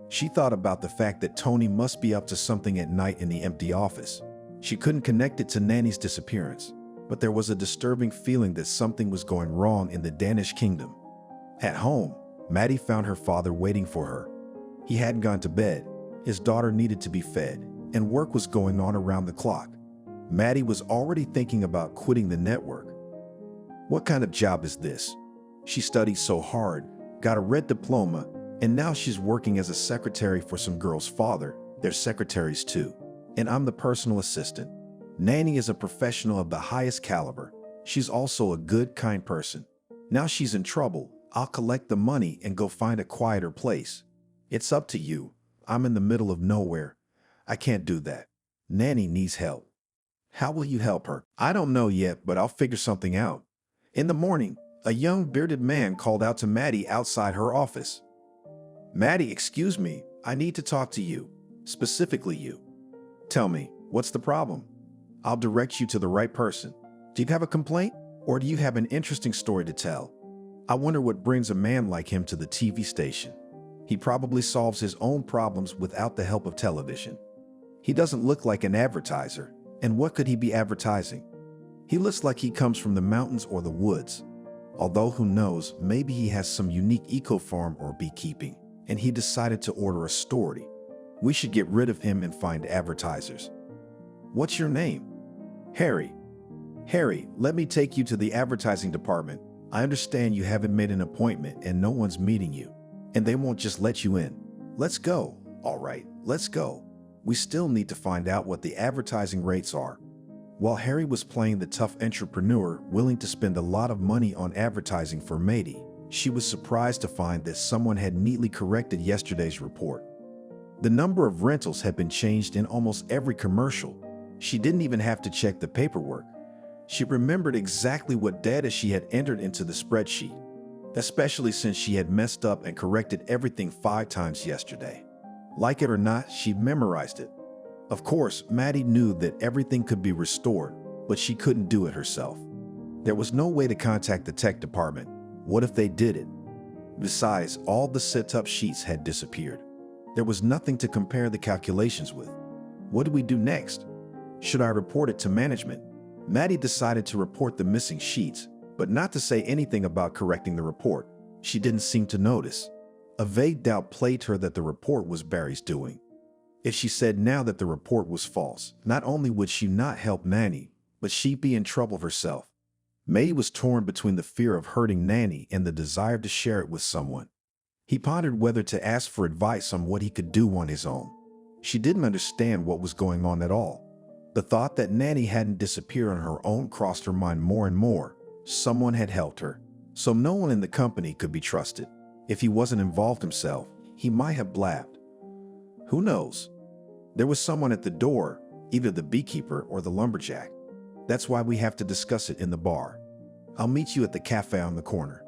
She thought about the fact that Tony must be up to something at night in the empty office. She couldn't connect it to Nanny's disappearance, but there was a disturbing feeling that something was going wrong in the Danish kingdom. At home, Maddie found her father waiting for her. He hadn't gone to bed. His daughter needed to be fed, and work was going on around the clock. Maddie was already thinking about quitting the network. What kind of job is this? She studied so hard, got a red diploma, and now she's working as a secretary for some girl's father. They're secretaries too. And I'm the personal assistant. Nanny is a professional of the highest caliber. She's also a good, kind person. Now she's in trouble. I'll collect the money and go find a quieter place. It's up to you. I'm in the middle of nowhere. I can't do that. Nanny needs help. How will you help her? I don't know yet, but I'll figure something out. In the morning, a young bearded man called out to Maddie outside her office. Maddie, excuse me, I need to talk to you. Specifically you. Tell me, What's the problem? I'll direct you to the right person. Do you have a complaint? Or do you have an interesting story to tell? I wonder what brings a man like him to the TV station. He probably solves his own problems without the help of television. He doesn't look like an advertiser, and what could he be advertising? He looks like he comes from the mountains or the woods. Although who knows, maybe he has some unique eco-farm or beekeeping, and he decided to order a story. We should get rid of him and find advertisers. What's your name? Harry. Harry, let me take you to the advertising department. I understand you haven't made an appointment and no one's meeting you, and they won't just let you in. Let's go. All right, let's go. We still need to find out what the advertising rates are. While Harry was playing the tough entrepreneur willing to spend a lot of money on advertising for Maddie, she was surprised to find that someone had neatly corrected yesterday's report. The number of rentals had been changed in almost every commercial. She didn't even have to check the paperwork. She remembered exactly what data she had entered into the spreadsheet, especially since she had messed up and corrected everything 5 times yesterday. Like it or not, she memorized it. Of course, Maddie knew that everything could be restored, but she couldn't do it herself. There was no way to contact the tech department. What if they did it? Besides, all the set-up sheets had disappeared. There was nothing to compare the calculations with. What do we do next? Should I report it to management? Maddie decided to report the missing sheets, but not to say anything about correcting the report. She didn't seem to notice. A vague doubt plagued her that the report was Barry's doing. If she said now that the report was false, not only would she not help Nanny, but she'd be in trouble herself. Maddie was torn between the fear of hurting Nanny and the desire to share it with someone. He pondered whether to ask for advice on what he could do on his own. She didn't understand what was going on at all. The thought that Nanny hadn't disappeared on her own crossed her mind more and more. Someone had helped her, so no one in the company could be trusted. If he wasn't involved himself, he might have blabbed. Who knows? There was someone at the door, either the beekeeper or the lumberjack. That's why we have to discuss it in the bar. I'll meet you at the cafe on the corner.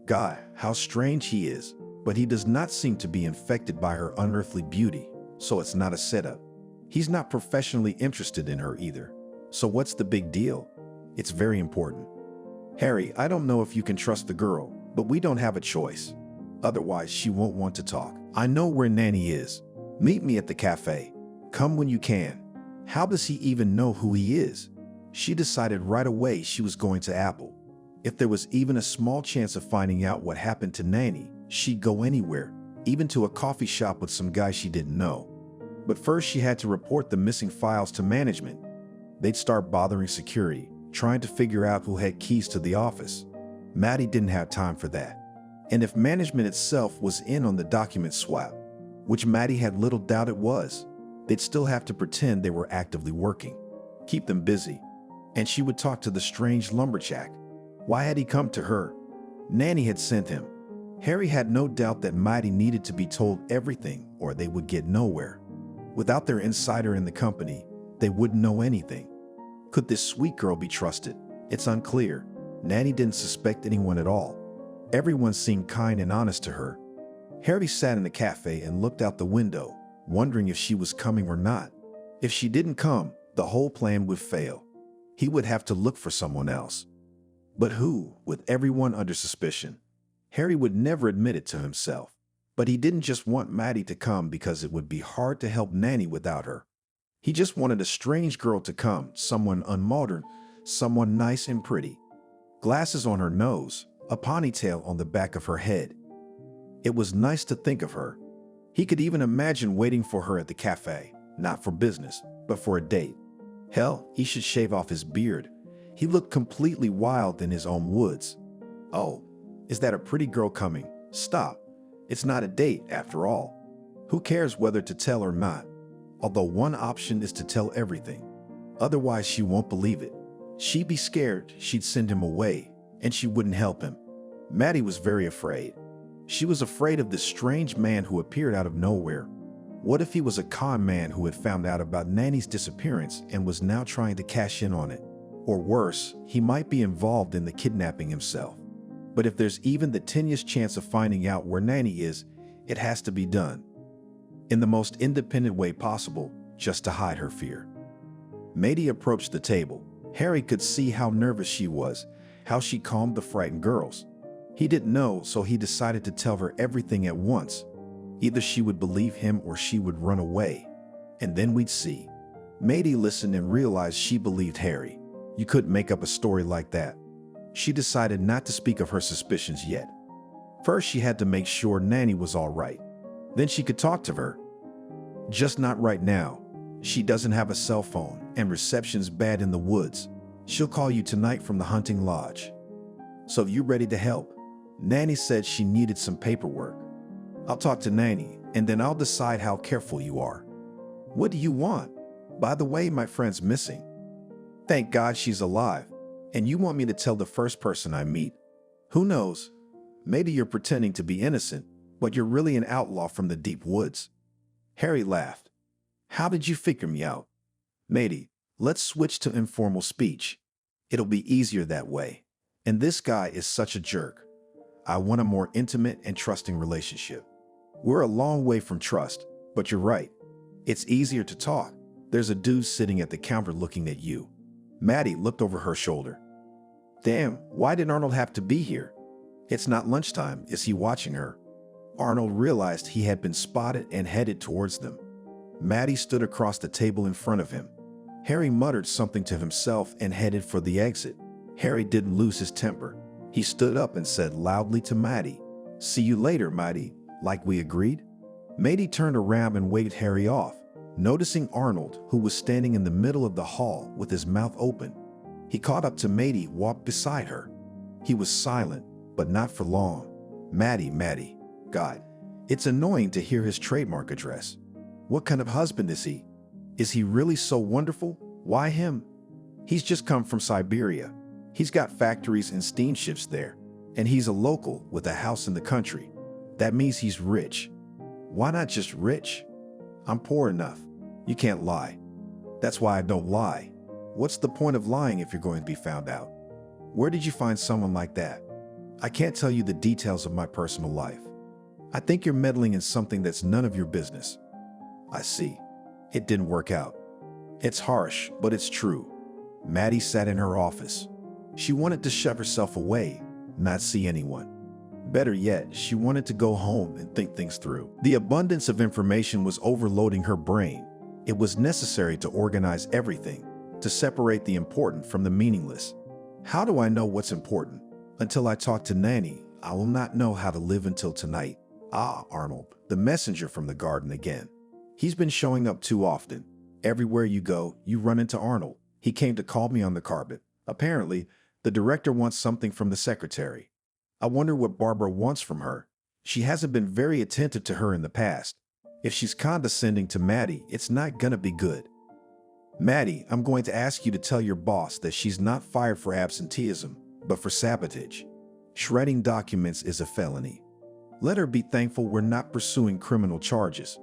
God, how strange he is, but he does not seem to be infected by her unearthly beauty, so it's not a setup. He's not professionally interested in her either. So what's the big deal? It's very important. Harry, I don't know if you can trust the girl, but we don't have a choice. Otherwise, she won't want to talk. I know where Nanny is. Meet me at the cafe. Come when you can. How does he even know who he is? She decided right away she was going to Apple. If there was even a small chance of finding out what happened to Nanny, she'd go anywhere, even to a coffee shop with some guy she didn't know. But first she had to report the missing files to management. They'd start bothering security, trying to figure out who had keys to the office. Maddie didn't have time for that. And if management itself was in on the document swap, which Maddie had little doubt it was, they'd still have to pretend they were actively working, keep them busy. And she would talk to the strange lumberjack. Why had he come to her? Nanny had sent him. Harry had no doubt that Maddie needed to be told everything or they would get nowhere. Without their insider in the company, they wouldn't know anything. Could this sweet girl be trusted? It's unclear. Nanny didn't suspect anyone at all. Everyone seemed kind and honest to her. Harry sat in the cafe and looked out the window, wondering if she was coming or not. If she didn't come, the whole plan would fail. He would have to look for someone else. But who, with everyone under suspicion? Harry would never admit it to himself. But he didn't just want Maddie to come because it would be hard to help Nanny without her. He just wanted a strange girl to come, someone unmodern, someone nice and pretty. Glasses on her nose, a ponytail on the back of her head. It was nice to think of her. He could even imagine waiting for her at the cafe, not for business, but for a date. Hell, he should shave off his beard. He looked completely wild in his own woods. Oh, is that a pretty girl coming? Stop. It's not a date, after all. Who cares whether to tell or not? Although one option is to tell everything. Otherwise, she won't believe it. She'd be scared, she'd send him away, and she wouldn't help him. Maddie was very afraid. She was afraid of this strange man who appeared out of nowhere. What if he was a con man who had found out about Nanny's disappearance and was now trying to cash in on it? Or worse, he might be involved in the kidnapping himself. But if there's even the teeniest chance of finding out where Nanny is, it has to be done in the most independent way possible, just to hide her fear. Maddie approached the table. Harry could see how nervous she was, how she calmed the frightened girls. He didn't know, so he decided to tell her everything at once. Either she would believe him or she would run away. And then we'd see. Maddie listened and realized she believed Harry. You couldn't make up a story like that. She decided not to speak of her suspicions yet. First, she had to make sure Nanny was all right. Then she could talk to her. Just not right now. She doesn't have a cell phone, and reception's bad in the woods. She'll call you tonight from the hunting lodge. So you ready to help? Nanny said she needed some paperwork. I'll talk to Nanny, and then I'll decide how careful you are. What do you want? By the way, my friend's missing. Thank God she's alive. And you want me to tell the first person I meet? Who knows? Maybe you're pretending to be innocent, but you're really an outlaw from the deep woods. Harry laughed. How did you figure me out? Maddie, let's switch to informal speech. It'll be easier that way. And this guy is such a jerk. I want a more intimate and trusting relationship. We're a long way from trust, but you're right. It's easier to talk. There's a dude sitting at the counter looking at you. Maddie looked over her shoulder. Damn, why did Arnold have to be here? It's not lunchtime. Is he watching her? Arnold realized he had been spotted and headed towards them. Maddie stood across the table in front of him. Harry muttered something to himself and headed for the exit. Harry didn't lose his temper. He stood up and said loudly to Maddie, "See you later, Maddie, like we agreed?" Maddie turned around and waved Harry off, noticing Arnold, who was standing in the middle of the hall with his mouth open. He caught up to Maddie, walked beside her. He was silent, but not for long. Maddie. God, it's annoying to hear his trademark address. What kind of husband is he? Is he really so wonderful? Why him? He's just come from Siberia. He's got factories and steamships there, and he's a local with a house in the country. That means he's rich. Why not just rich? I'm poor enough. You can't lie. That's why I don't lie. What's the point of lying if you're going to be found out? Where did you find someone like that? I can't tell you the details of my personal life. I think you're meddling in something that's none of your business. I see. It didn't work out. It's harsh, but it's true. Maddie sat in her office. She wanted to shove herself away, not see anyone. Better yet, she wanted to go home and think things through. The abundance of information was overloading her brain. It was necessary to organize everything, to separate the important from the meaningless. How do I know what's important? Until I talk to Nanny, I will not know how to live until tonight. Ah, Arnold, the messenger from the garden again. He's been showing up too often. Everywhere you go, you run into Arnold. He came to call me on the carpet. Apparently, the director wants something from the secretary. I wonder what Barbara wants from her. She hasn't been very attentive to her in the past. If she's condescending to Maddie, it's not gonna be good. Maddie, I'm going to ask you to tell your boss that she's not fired for absenteeism, but for sabotage. Shredding documents is a felony. Let her be thankful we're not pursuing criminal charges.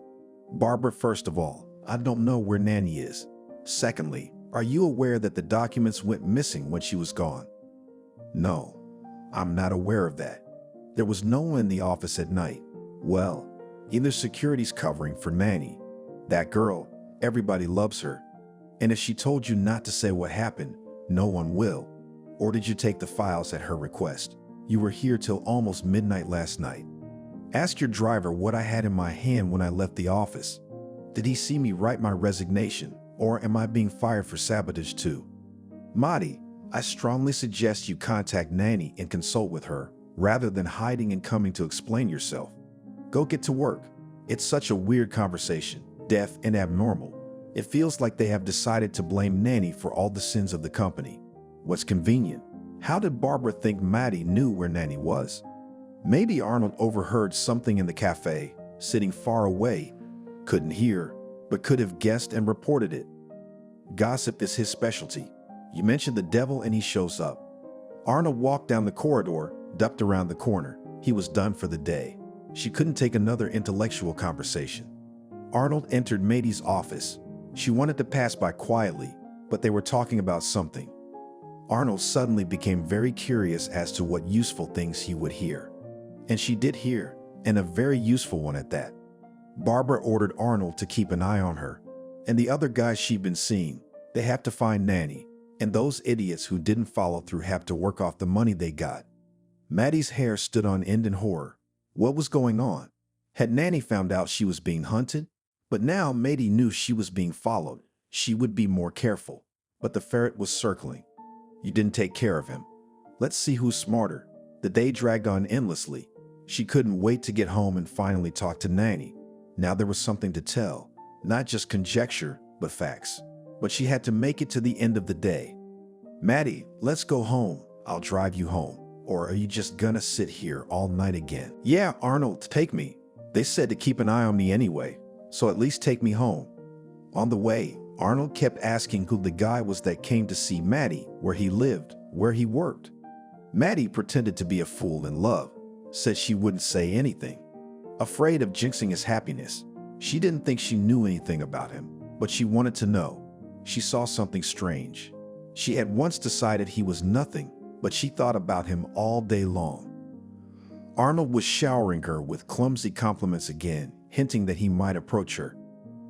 Barbara, first of all, I don't know where Nanny is. Secondly, are you aware that the documents went missing when she was gone? No, I'm not aware of that. There was no one in the office at night. Well, either security's covering for Nanny. That girl, everybody loves her. And if she told you not to say what happened, no one will. Or did you take the files at her request? You were here till almost midnight last night. Ask your driver what I had in my hand when I left the office. Did he see me write my resignation, or am I being fired for sabotage too? Maddie, I strongly suggest you contact Nanny and consult with her, rather than hiding and coming to explain yourself. Go get to work. It's such a weird conversation, deaf and abnormal. It feels like they have decided to blame Nanny for all the sins of the company. What's convenient? How did Barbara think Maddie knew where Nanny was? Maybe Arnold overheard something in the cafe, sitting far away, couldn't hear, but could have guessed and reported it. Gossip is his specialty. You mention the devil and he shows up. Arnold walked down the corridor, ducked around the corner. He was done for the day. She couldn't take another intellectual conversation. Arnold entered Maddie's office. She wanted to pass by quietly, but they were talking about something. Arnold suddenly became very curious as to what useful things he would hear. And she did hear, and a very useful one at that. Barbara ordered Arnold to keep an eye on her, and the other guys she'd been seeing. They have to find Nanny, and those idiots who didn't follow through have to work off the money they got. Maddie's hair stood on end in horror. What was going on? Had Nanny found out she was being hunted? But now Maddie knew she was being followed. She would be more careful. But the ferret was circling. You didn't take care of him. Let's see who's smarter. The day dragged on endlessly. She couldn't wait to get home and finally talk to Nanny. Now there was something to tell. Not just conjecture, but facts. But she had to make it to the end of the day. Maddie, let's go home. I'll drive you home. Or are you just gonna sit here all night again? Yeah, Arnold, take me. They said to keep an eye on me anyway, so at least take me home. On the way, Arnold kept asking who the guy was that came to see Maddie, where he lived, where he worked. Maddie pretended to be a fool in love, said she wouldn't say anything. Afraid of jinxing his happiness, she didn't think she knew anything about him, but she wanted to know. She saw something strange. She had once decided he was nothing, but she thought about him all day long. Arnold was showering her with clumsy compliments again, hinting that he might approach her.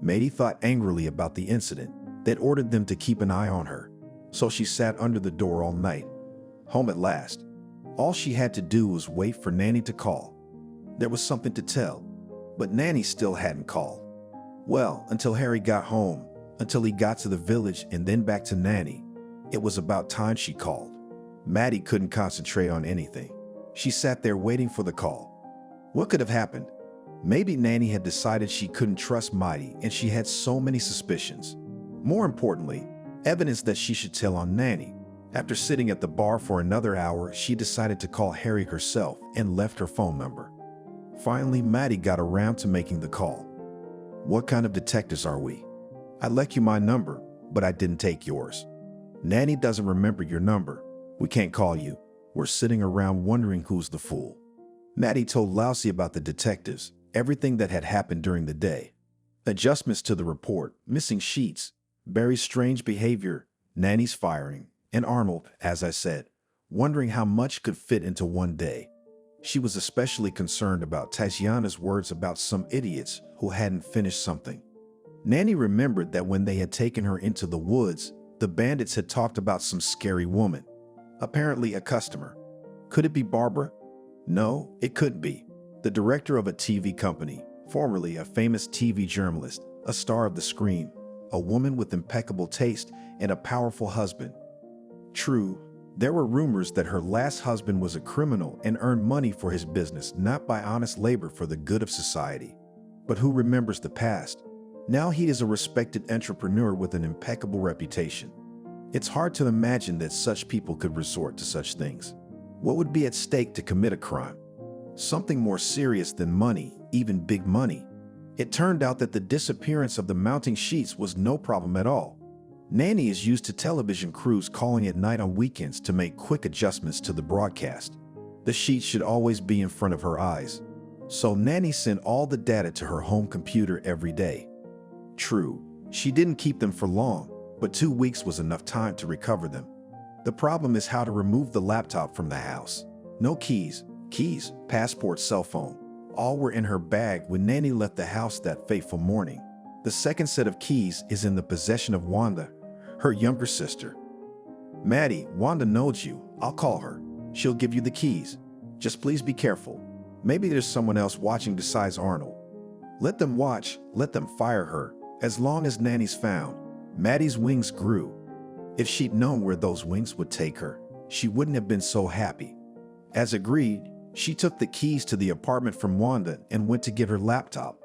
Maddie thought angrily about the incident that ordered them to keep an eye on her, so she sat under the door all night. Home at last. All she had to do was wait for Nanny to call. There was something to tell, but Nanny still hadn't called. Well, until Harry got home, until he got to the village and then back to Nanny. It was about time she called. Maddie couldn't concentrate on anything. She sat there waiting for the call. What could have happened? Maybe Nanny had decided she couldn't trust Maddie and she had so many suspicions. More importantly, evidence that she should tell on Nanny. After sitting at the bar for another hour, she decided to call Harry herself and left her phone number. Finally, Maddie got around to making the call. What kind of detectives are we? I left you my number, but I didn't take yours. Nanny doesn't remember your number. We can't call you. We're sitting around wondering who's the fool. Maddie told Lousy about the detectives, everything that had happened during the day. Adjustments to the report, missing sheets, Barry's strange behavior, Nanny's firing, and Arnold, as I said, wondering how much could fit into one day. She was especially concerned about Tatiana's words about some idiots who hadn't finished something. Nanny remembered that when they had taken her into the woods, the bandits had talked about some scary woman. Apparently a customer. Could it be Barbara? No, it couldn't be. The director of a TV company, formerly a famous TV journalist, a star of the screen, a woman with impeccable taste and a powerful husband. True, there were rumors that her last husband was a criminal and earned money for his business, not by honest labor for the good of society. But who remembers the past? Now he is a respected entrepreneur with an impeccable reputation. It's hard to imagine that such people could resort to such things. What would be at stake to commit a crime? Something more serious than money, even big money. It turned out that the disappearance of the mounting sheets was no problem at all. Nanny is used to television crews calling at night on weekends to make quick adjustments to the broadcast. The sheets should always be in front of her eyes. So Nanny sent all the data to her home computer every day. True, she didn't keep them for long, but 2 weeks was enough time to recover them. The problem is how to remove the laptop from the house. No keys, passport, cell phone. All were in her bag when Nanny left the house that fateful morning. The second set of keys is in the possession of Wanda, her younger sister. Maddie, Wanda knows you. I'll call her. She'll give you the keys. Just please be careful. Maybe there's someone else watching besides Arnold. Let them watch, let them fire her. As long as Nanny's found, Maddie's wings grew. If she'd known where those wings would take her, she wouldn't have been so happy. As agreed, she took the keys to the apartment from Wanda and went to get her laptop.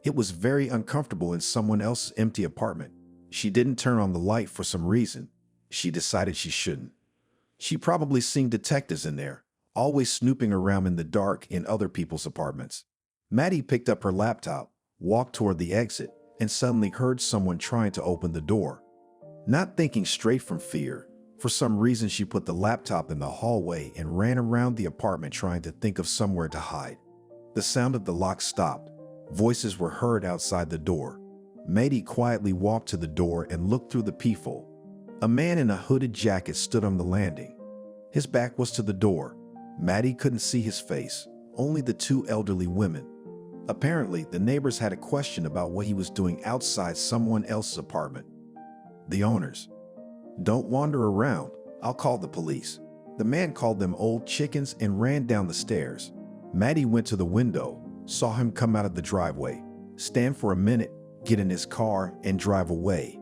It was very uncomfortable in someone else's empty apartment. She didn't turn on the light for some reason. She decided she shouldn't. She probably seen detectives in there, always snooping around in the dark in other people's apartments. Maddie picked up her laptop, walked toward the exit, and suddenly heard someone trying to open the door. Not thinking straight from fear, for some reason she put the laptop in the hallway and ran around the apartment trying to think of somewhere to hide. The sound of the lock stopped. Voices were heard outside the door. Maddie quietly walked to the door and looked through the peephole. A man in a hooded jacket stood on the landing. His back was to the door. Maddie couldn't see his face, only the two elderly women. Apparently, the neighbors had a question about what he was doing outside someone else's apartment. the owners. Don't wander around. I'll call the police. The man called them old chickens and ran down the stairs. Maddie went to the window, saw him come out of the driveway, stand for a minute, get in his car, and drive away.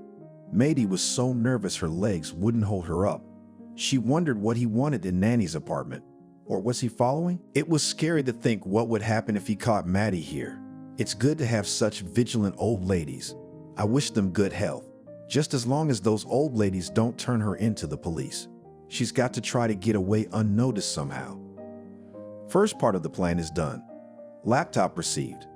Maddie was so nervous her legs wouldn't hold her up. She wondered what he wanted in Nanny's apartment. Or was he following? It was scary to think what would happen if he caught Maddie here. It's good to have such vigilant old ladies. I wish them good health, just as long as those old ladies don't turn her into the police. She's got to try to get away unnoticed somehow. First part of the plan is done. Laptop received.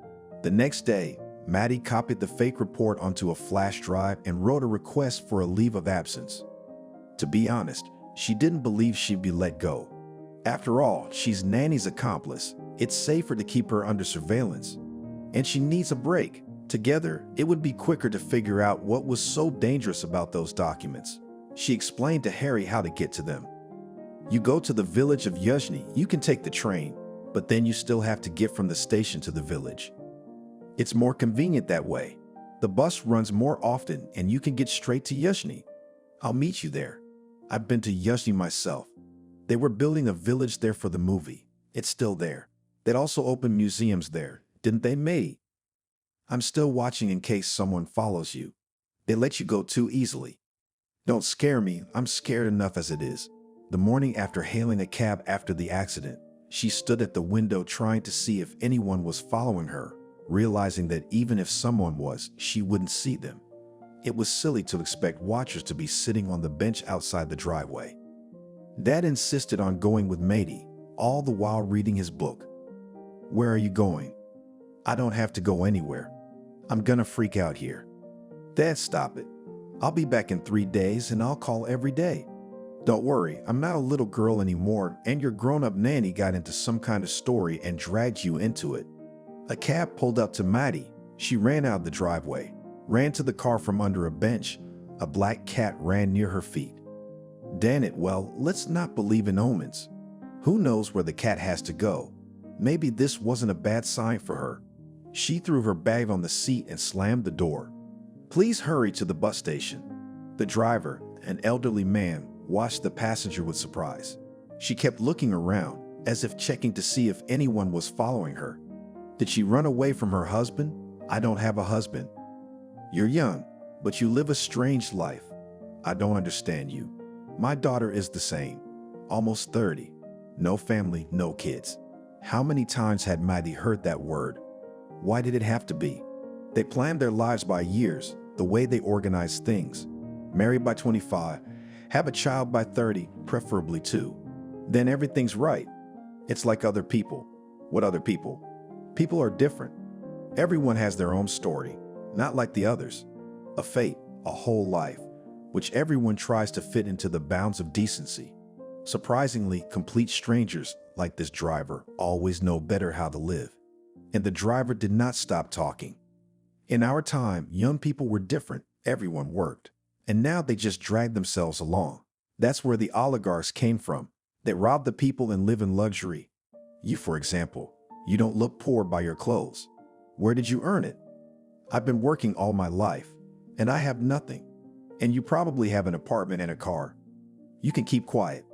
The next day, Maddie copied the fake report onto a flash drive and wrote a request for a leave of absence. To be honest, she didn't believe she'd be let go. After all, she's Nanny's accomplice. It's safer to keep her under surveillance. And she needs a break. Together, it would be quicker to figure out what was so dangerous about those documents. She explained to Harry how to get to them. You go to the village of Yuzhny, you can take the train, but then you still have to get from the station to the village. It's more convenient that way. The bus runs more often and you can get straight to Yuzhny. I'll meet you there. I've been to Yuzhny myself. They were building a village there for the movie. It's still there. They'd also opened museums there, didn't they, May? I'm still watching in case someone follows you. They let you go too easily. Don't scare me. I'm scared enough as it is. The morning after hailing a cab after the accident, she stood at the window trying to see if anyone was following her, realizing that even if someone was, she wouldn't see them. It was silly to expect watchers to be sitting on the bench outside the driveway. Dad insisted on going with Maddie, all the while reading his book. Where are you going? I don't have to go anywhere. I'm gonna freak out here. Dad, stop it. I'll be back in 3 days and I'll call every day. Don't worry, I'm not a little girl anymore and your grown-up nanny got into some kind of story and dragged you into it. A cab pulled up to Maddie. She ran out of the driveway, ran to the car from under a bench. A black cat ran near her feet. Damn it, well, let's not believe in omens. Who knows where the cat has to go? Maybe this wasn't a bad sign for her. She threw her bag on the seat and slammed the door. Please hurry to the bus station. The driver, an elderly man, watched the passenger with surprise. She kept looking around, as if checking to see if anyone was following her. Did she run away from her husband? I don't have a husband. You're young, but you live a strange life. I don't understand you. My daughter is the same, almost 30. No family, no kids. How many times had Maddie heard that word? Why did it have to be? They planned their lives by years, the way they organized things. Marry by 25, have a child by 30, preferably 2. Then everything's right. It's like other people. What other people? People are different. Everyone has their own story, not like the others. A fate, a whole life, which everyone tries to fit into the bounds of decency. Surprisingly, complete strangers, like this driver, always know better how to live. And the driver did not stop talking. In our time, young people were different. Everyone worked. And now they just drag themselves along. That's where the oligarchs came from. They rob the people and live in luxury. You, for example, you don't look poor by your clothes. Where did you earn it? I've been working all my life, and I have nothing. And you probably have an apartment and a car. You can keep quiet.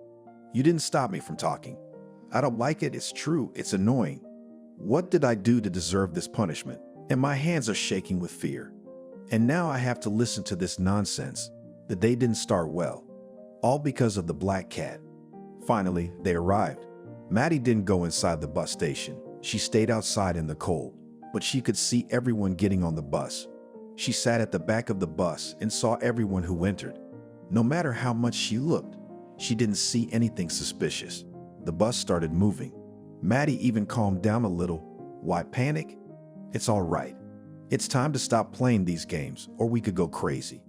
You didn't stop me from talking. I don't like it, it's true, it's annoying. What did I do to deserve this punishment? And my hands are shaking with fear. And now I have to listen to this nonsense. The day didn't start well. All because of the black cat. Finally, they arrived. Maddie didn't go inside the bus station. She stayed outside in the cold, but she could see everyone getting on the bus. She sat at the back of the bus and saw everyone who entered. No matter how much she looked, she didn't see anything suspicious. The bus started moving. Maddie even calmed down a little. Why panic? It's all right. It's time to stop playing these games, or we could go crazy.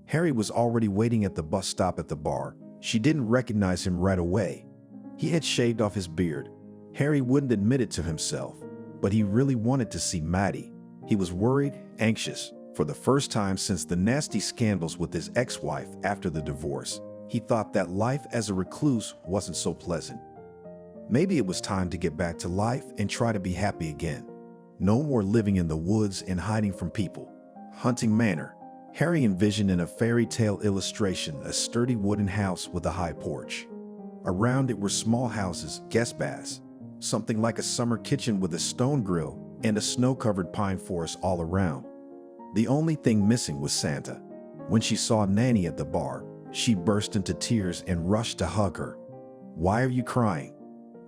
Harry was already waiting at the bus stop at the bar. She didn't recognize him right away. He had shaved off his beard. Harry wouldn't admit it to himself, but he really wanted to see Maddie. He was worried, anxious. For the first time since the nasty scandals with his ex-wife after the divorce, he thought that life as a recluse wasn't so pleasant. Maybe it was time to get back to life and try to be happy again. No more living in the woods and hiding from people. Hunting Manor. Harry envisioned in a fairy tale illustration a sturdy wooden house with a high porch. Around it were small houses, guest baths, something like a summer kitchen with a stone grill, and a snow-covered pine forest all around. The only thing missing was Santa. When she saw Nanny at the bar, she burst into tears and rushed to hug her. "Why are you crying?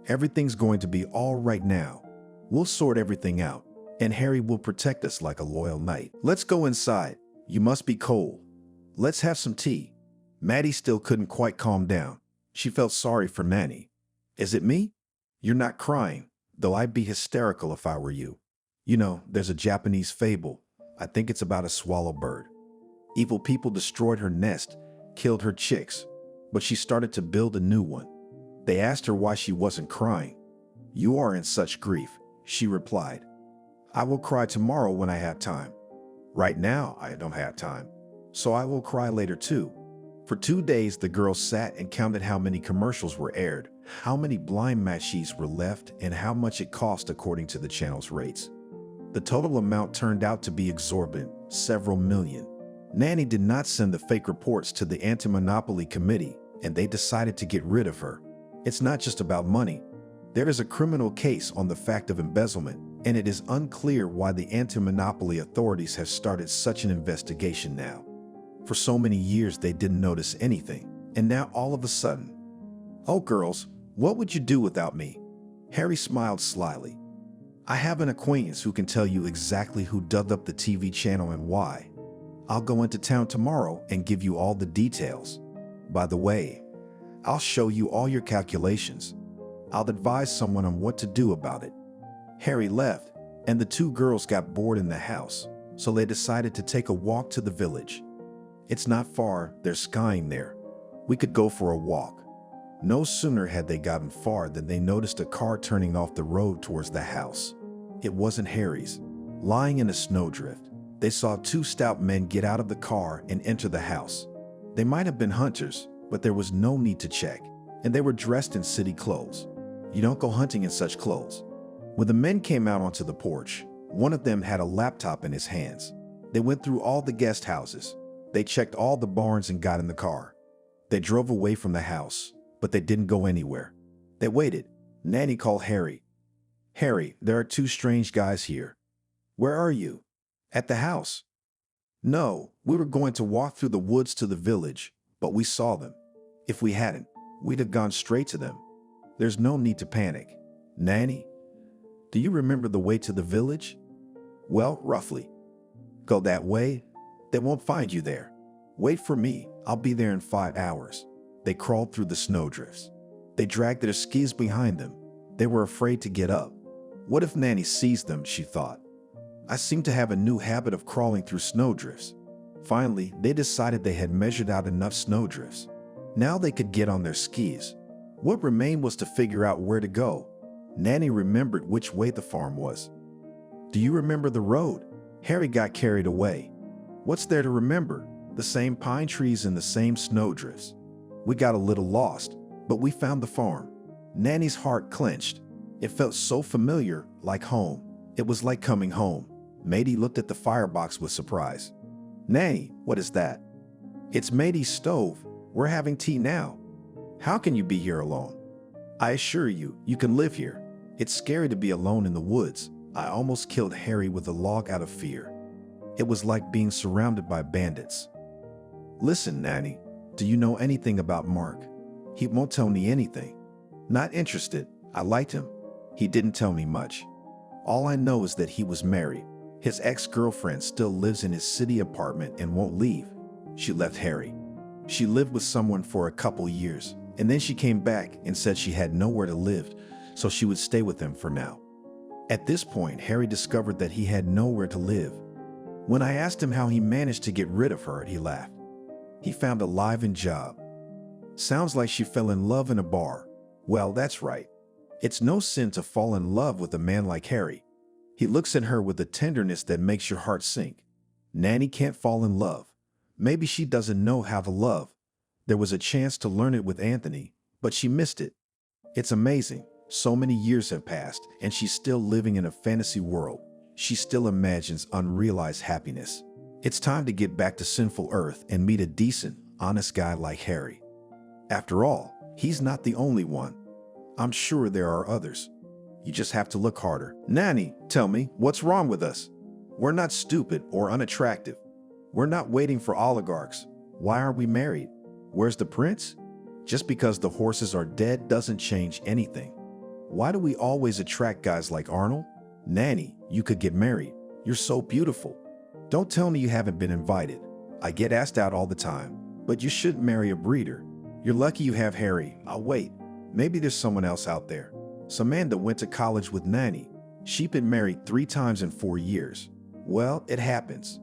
Everything's going to be all right now. We'll sort everything out, and Harry will protect us like a loyal knight. Let's go inside. You must be cold. Let's have some tea." Maddie still couldn't quite calm down. She felt sorry for Nanny. "Is it me? You're not crying, though I'd be hysterical if I were you. You know, there's a Japanese fable. I think it's about a swallow bird. Evil people destroyed her nest, killed her chicks, but she started to build a new one. They asked her why she wasn't crying. 'You are in such grief,' she replied. 'I will cry tomorrow when I have time. Right now, I don't have time, so I will cry later too.' For 2 days, the girls sat and counted how many commercials were aired, how many blind matches were left, and how much it cost according to the channel's rates. The total amount turned out to be exorbitant, several million. Nanny did not send the fake reports to the Anti-Monopoly Committee, and they decided to get rid of her. It's not just about money. There is a criminal case on the fact of embezzlement, and it is unclear why the anti-monopoly authorities have started such an investigation now. For so many years they didn't notice anything, and now all of a sudden. Oh girls, what would you do without me? Harry smiled slyly. I have an acquaintance who can tell you exactly who dug up the TV channel and why. I'll go into town tomorrow and give you all the details. By the way, I'll show you all your calculations. I'll advise someone on what to do about it. Harry left, and the two girls got bored in the house, so they decided to take a walk to the village. It's not far, there's skying there. We could go for a walk. No sooner had they gotten far than they noticed a car turning off the road towards the house. It wasn't Harry's. Lying in a snowdrift, they saw two stout men get out of the car and enter the house. They might have been hunters, but there was no need to check, and they were dressed in city clothes. You don't go hunting in such clothes. When the men came out onto the porch, one of them had a laptop in his hands. They went through all the guest houses. They checked all the barns and got in the car. They drove away from the house, but they didn't go anywhere. They waited. Nanny called Harry. Harry, there are two strange guys here. Where are you? At the house. No, we were going to walk through the woods to the village, but we saw them. If we hadn't, we'd have gone straight to them. There's no need to panic. Nanny, do you remember the way to the village? Well, roughly. Go that way. They won't find you there. Wait for me. I'll be there in 5 hours. They crawled through the snowdrifts. They dragged their skis behind them. They were afraid to get up. What if Nanny sees them, she thought. I seem to have a new habit of crawling through snowdrifts. Finally, they decided they had measured out enough snowdrifts. Now they could get on their skis. What remained was to figure out where to go. Nanny remembered which way the farm was. Do you remember the road? Harry got carried away. What's there to remember? The same pine trees and the same snowdrifts. We got a little lost, but we found the farm. Nanny's heart clenched. It felt so familiar, like home. It was like coming home. Maddie looked at the firebox with surprise. Nanny, what is that? It's Maddie's stove. We're having tea now. How can you be here alone? I assure you, you can live here. It's scary to be alone in the woods. I almost killed Harry with a log out of fear. It was like being surrounded by bandits. Listen, Nanny, do you know anything about Mark? He won't tell me anything. Not interested. I liked him. He didn't tell me much. All I know is that he was married. His ex-girlfriend still lives in his city apartment and won't leave. She left Harry. She lived with someone for a couple years, and then she came back and said she had nowhere to live, so she would stay with him for now. At this point, Harry discovered that he had nowhere to live. When I asked him how he managed to get rid of her, he laughed. He found a live-in job. Sounds like she fell in love in a bar. Well, that's right. It's no sin to fall in love with a man like Harry. He looks at her with a tenderness that makes your heart sink. Nanny can't fall in love. Maybe she doesn't know how to love. There was a chance to learn it with Anthony, but she missed it. It's amazing. So many years have passed, and she's still living in a fantasy world. She still imagines unrealized happiness. It's time to get back to sinful earth and meet a decent, honest guy like Harry. After all, he's not the only one. I'm sure there are others. You just have to look harder. Nanny, tell me, what's wrong with us? We're not stupid or unattractive. We're not waiting for oligarchs. Why aren't we married? Where's the prince? Just because the horses are dead doesn't change anything. Why do we always attract guys like Arnold? Nanny, you could get married. You're so beautiful. Don't tell me you haven't been invited. I get asked out all the time, but you shouldn't marry a breeder. You're lucky you have Harry. I'll wait. Maybe there's someone else out there. Samantha went to college with Nanny. She'd been married 3 times in 4 years. Well, it happens.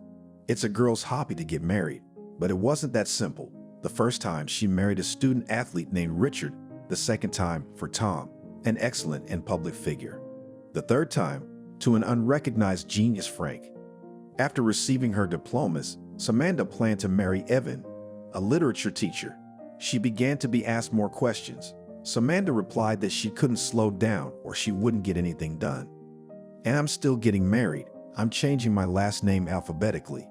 It's a girl's hobby to get married, but it wasn't that simple. The first time she married a student athlete named Richard, the second time for Tom, an excellent and public figure. The third time, to an unrecognized genius Frank. After receiving her diplomas, Samantha planned to marry Evan, a literature teacher. She began to be asked more questions. Samantha replied that she couldn't slow down or she wouldn't get anything done. And I'm still getting married. I'm changing my last name alphabetically.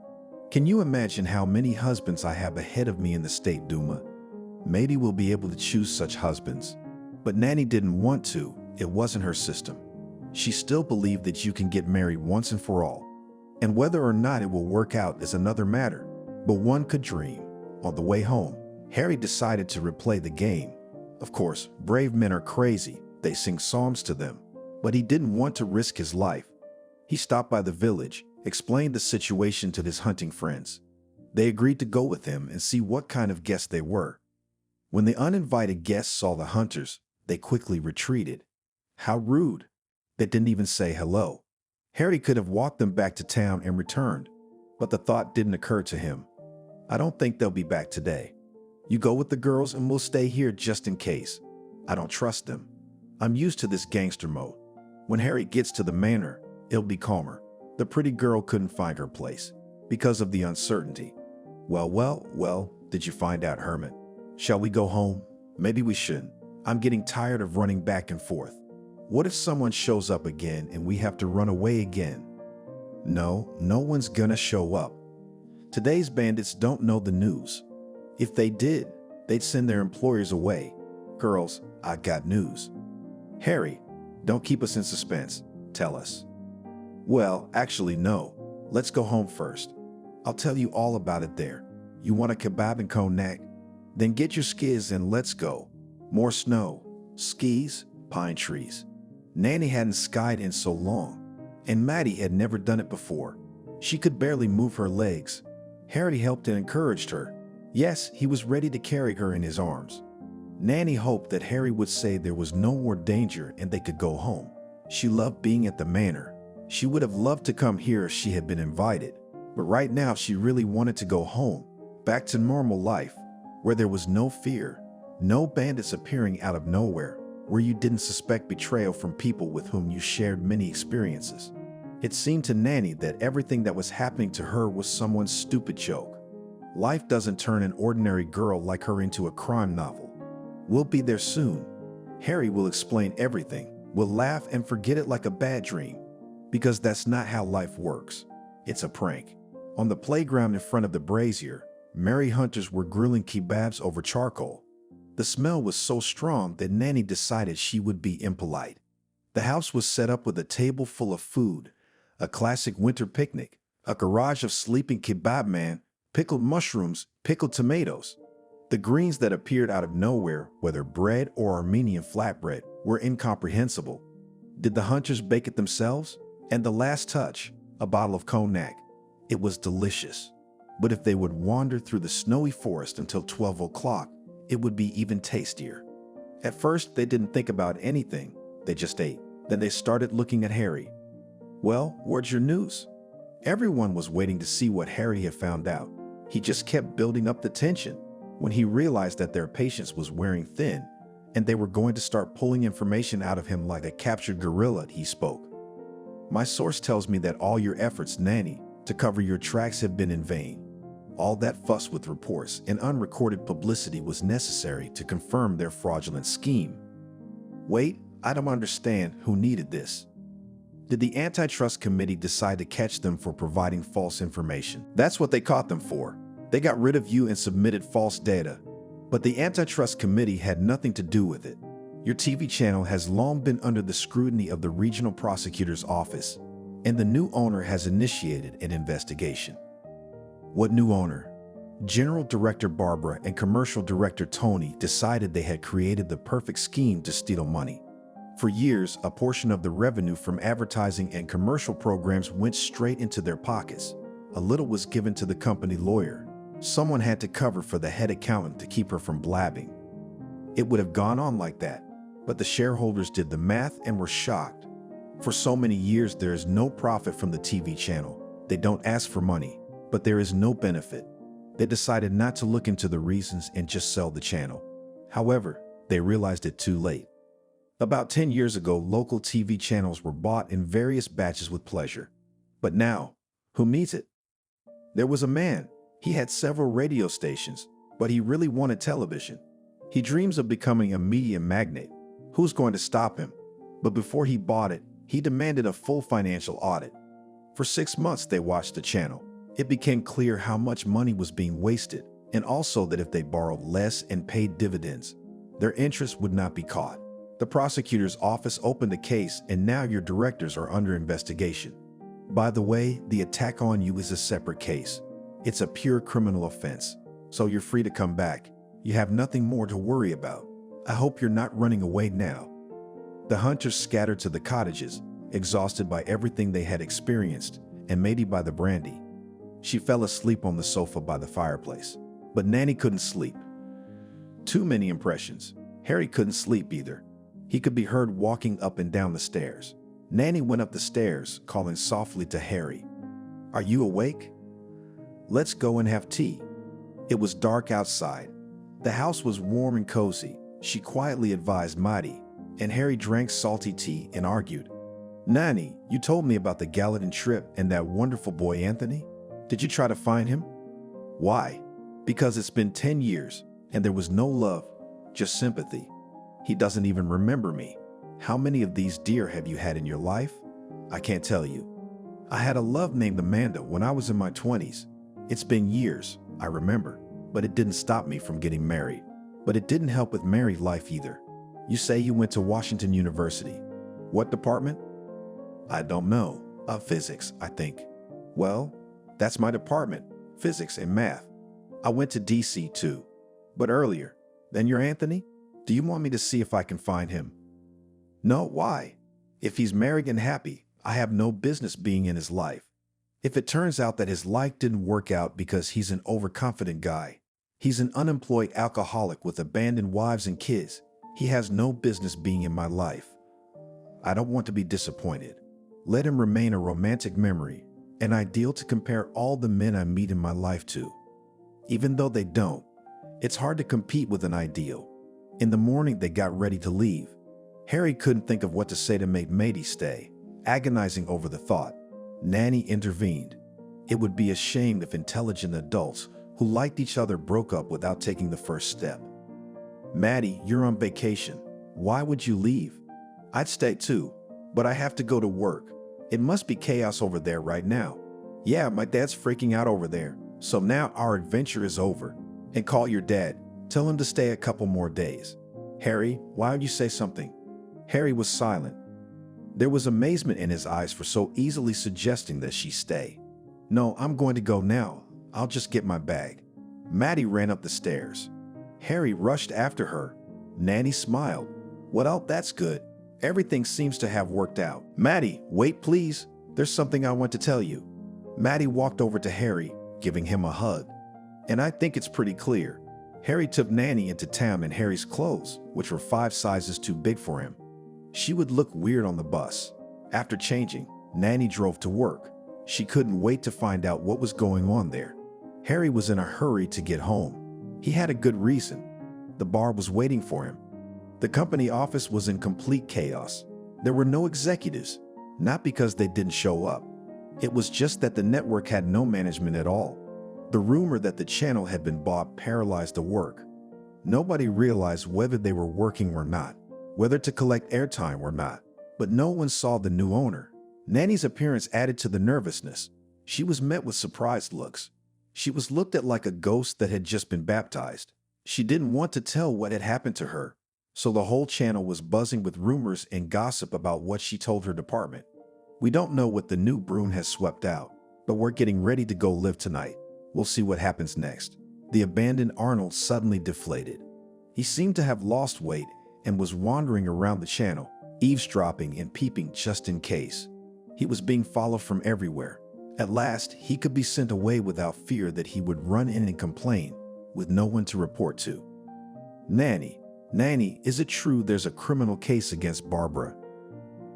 Can you imagine how many husbands I have ahead of me in the State Duma? Maddie will be able to choose such husbands. But Nanny didn't want to. It wasn't her system. She still believed that you can get married once and for all. And whether or not it will work out is another matter. But one could dream. On the way home, Harry decided to replay the game. Of course, brave men are crazy. They sing psalms to them. But he didn't want to risk his life. He stopped by the village, explained the situation to his hunting friends. They agreed to go with him and see what kind of guests they were. When the uninvited guests saw the hunters, they quickly retreated. How rude. They didn't even say hello. Harry could have walked them back to town and returned, but the thought didn't occur to him. I don't think they'll be back today. You go with the girls and we'll stay here just in case. I don't trust them. I'm used to this gangster mode. When Harry gets to the manor, it'll be calmer. The pretty girl couldn't find her place because of the uncertainty. Well, did you find out, Hermit? Shall we go home? Maybe we shouldn't. I'm getting tired of running back and forth. What if someone shows up again and we have to run away again? No one's gonna show up. Today's bandits don't know the news. If they did, they'd send their employers away. Girls, I got news. Harry, don't keep us in suspense. Tell us. Well, actually, no. Let's go home first. I'll tell you all about it there. You want a kebab and cognac? Then get your skis and let's go. More snow, skis, pine trees. Nanny hadn't skied in so long, and Maddie had never done it before. She could barely move her legs. Harry helped and encouraged her. Yes, he was ready to carry her in his arms. Nanny hoped that Harry would say there was no more danger and they could go home. She loved being at the manor. She would have loved to come here if she had been invited. But right now she really wanted to go home, back to normal life, where there was no fear, no bandits appearing out of nowhere, where you didn't suspect betrayal from people with whom you shared many experiences. It seemed to Nanny that everything that was happening to her was someone's stupid joke. Life doesn't turn an ordinary girl like her into a crime novel. We'll be there soon. Harry will explain everything. We'll laugh and forget it like a bad dream. Because that's not how life works. It's a prank. On the playground in front of the brazier, merry hunters were grilling kebabs over charcoal. The smell was so strong that Nanny decided she would be impolite. The house was set up with a table full of food, a classic winter picnic, a garage of sleeping kebab man, pickled mushrooms, pickled tomatoes. The greens that appeared out of nowhere, whether bread or Armenian flatbread, were incomprehensible. Did the hunters bake it themselves? And the last touch, a bottle of cognac. It was delicious. But if they would wander through the snowy forest until 12 o'clock, it would be even tastier. At first, they didn't think about anything. They just ate. Then they started looking at Harry. Well, where's your news? Everyone was waiting to see what Harry had found out. He just kept building up the tension. When he realized that their patience was wearing thin, and they were going to start pulling information out of him like a captured gorilla, he spoke. My source tells me that all your efforts, Nanny, to cover your tracks have been in vain. All that fuss with reports and unrecorded publicity was necessary to confirm their fraudulent scheme. Wait, I don't understand who needed this. Did the antitrust committee decide to catch them for providing false information? That's what they caught them for. They got rid of you and submitted false data. But the antitrust committee had nothing to do with it. Your TV channel has long been under the scrutiny of the regional prosecutor's office, and the new owner has initiated an investigation. What new owner? General Director Barbara and Commercial Director Tony decided they had created the perfect scheme to steal money. For years, a portion of the revenue from advertising and commercial programs went straight into their pockets. A little was given to the company lawyer. Someone had to cover for the head accountant to keep her from blabbing. It would have gone on like that, but the shareholders did the math and were shocked. For so many years, there is no profit from the TV channel. They don't ask for money, but there is no benefit. They decided not to look into the reasons and just sell the channel. However, they realized it too late. About 10 years ago, local TV channels were bought in various batches with pleasure. But now, who needs it? There was a man. He had several radio stations, but he really wanted television. He dreams of becoming a media magnate. Who's going to stop him? But before he bought it, he demanded a full financial audit. For 6 months, they watched the channel. It became clear how much money was being wasted, and also that if they borrowed less and paid dividends, their interest would not be caught. The prosecutor's office opened a case, and now your directors are under investigation. By the way, the attack on you is a separate case. It's a pure criminal offense, so you're free to come back. You have nothing more to worry about. I hope you're not running away now. The hunters scattered to the cottages, exhausted by everything they had experienced, and Maddie by the brandy. She fell asleep on the sofa by the fireplace, but Nanny couldn't sleep. Too many impressions. Harry couldn't sleep either. He could be heard walking up and down the stairs. Nanny went up the stairs, calling softly to Harry. "Are you awake? Let's go and have tea." It was dark outside. The house was warm and cozy. She quietly advised Maddie, and Harry drank salty tea and argued. "Nanny, you told me about the Gallatin trip and that wonderful boy Anthony. Did you try to find him?" "Why?" "Because it's been 10 years, and there was no love, just sympathy. He doesn't even remember me. How many of these deer have you had in your life?" "I can't tell you. I had a love named Amanda when I was in my 20s. It's been years, I remember, but it didn't stop me from getting married. But it didn't help with married life either. You say you went to Washington University. What department?" "I don't know. Physics, I think." "Well, that's my department, physics and math. I went to DC too. But earlier. Then you're Anthony? Do you want me to see if I can find him?" "No, why? If he's married and happy, I have no business being in his life. If it turns out that his life didn't work out because he's an overconfident guy, he's an unemployed alcoholic with abandoned wives and kids, he has no business being in my life. I don't want to be disappointed. Let him remain a romantic memory, an ideal to compare all the men I meet in my life to. Even though they don't, it's hard to compete with an ideal." In the morning, they got ready to leave. Harry couldn't think of what to say to make Maddie stay, agonizing over the thought. Nanny intervened. It would be a shame if intelligent adults who liked each other broke up without taking the first step. "Maddie, you're on vacation. Why would you leave?" "I'd stay too, but I have to go to work. It must be chaos over there right now." "Yeah, my dad's freaking out over there. So now our adventure is over. And call your dad. Tell him to stay a couple more days." "Harry, why would you say something?" Harry was silent. There was amazement in his eyes for so easily suggesting that she stay. "No, I'm going to go now. I'll just get my bag." Maddie ran up the stairs. Harry rushed after her. Nanny smiled. "Well, that's good. Everything seems to have worked out." "Maddie, wait please. There's something I want to tell you." Maddie walked over to Harry, giving him a hug. "And I think it's pretty clear." Harry took Nanny into town in Harry's clothes, which were 5 sizes too big for him. She would look weird on the bus. After changing, Nanny drove to work. She couldn't wait to find out what was going on there. Harry was in a hurry to get home. He had a good reason. The bar was waiting for him. The company office was in complete chaos. There were no executives, not because they didn't show up. It was just that the network had no management at all. The rumor that the channel had been bought paralyzed the work. Nobody realized whether they were working or not, whether to collect airtime or not. But no one saw the new owner. Nanny's appearance added to the nervousness. She was met with surprised looks. She was looked at like a ghost that had just been baptized. She didn't want to tell what had happened to her, so the whole channel was buzzing with rumors and gossip about what she told her department. We don't know what the new broom has swept out, but we're getting ready to go live tonight. We'll see what happens next. The abandoned Arnold suddenly deflated. He seemed to have lost weight and was wandering around the channel, eavesdropping and peeping just in case. He was being followed from everywhere. At last, he could be sent away without fear that he would run in and complain, with no one to report to. Nanny, is it true there's a criminal case against Barbara?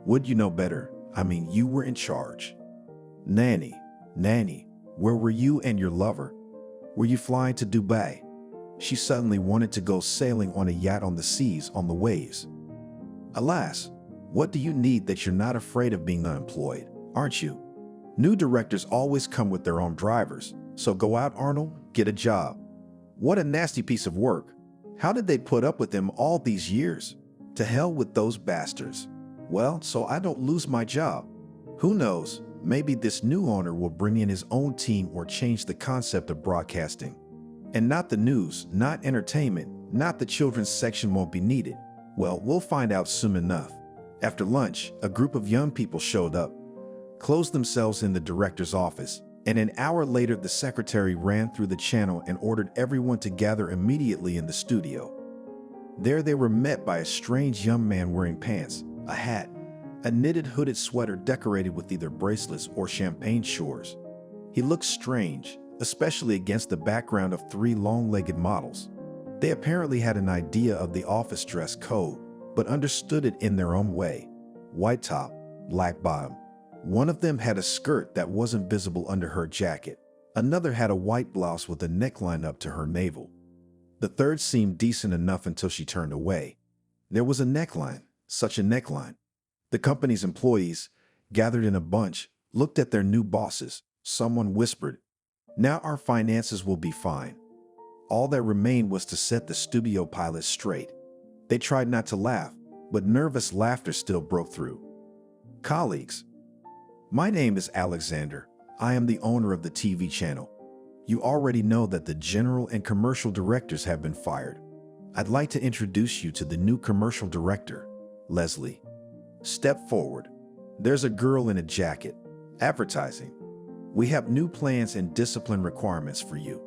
Would you know better? I mean, you were in charge. Nanny, where were you and your lover? Were you flying to Dubai? She suddenly wanted to go sailing on a yacht on the seas, on the waves. Alas, what do you need that you're not afraid of being unemployed, aren't you? New directors always come with their own drivers, so go out, Arnold, get a job. What a nasty piece of work. How did they put up with him all these years? To hell with those bastards. Well, so I don't lose my job. Who knows, maybe this new owner will bring in his own team or change the concept of broadcasting. And not the news, not entertainment, not the children's section won't be needed. Well, we'll find out soon enough. After lunch, a group of young people showed up, closed themselves in the director's office, and an hour later the secretary ran through the channel and ordered everyone to gather immediately in the studio. There they were met by a strange young man wearing pants, a hat, a knitted hooded sweater decorated with either bracelets or champagne shores. He looked strange, especially against the background of three long-legged models. They apparently had an idea of the office dress code, but understood it in their own way. White top, black bottom. One of them had a skirt that wasn't visible under her jacket. Another had a white blouse with a neckline up to her navel. The third seemed decent enough until she turned away. There was a neckline, such a neckline. The company's employees, gathered in a bunch, looked at their new bosses. Someone whispered, "Now our finances will be fine." All that remained was to set the studio pilot straight. They tried not to laugh, but nervous laughter still broke through. Colleagues, my name is Alexander. I am the owner of the TV channel. You already know that the general and commercial directors have been fired. I'd like to introduce you to the new commercial director, Leslie. Step forward. There's a girl in a jacket. Advertising. We have new plans and discipline requirements for you.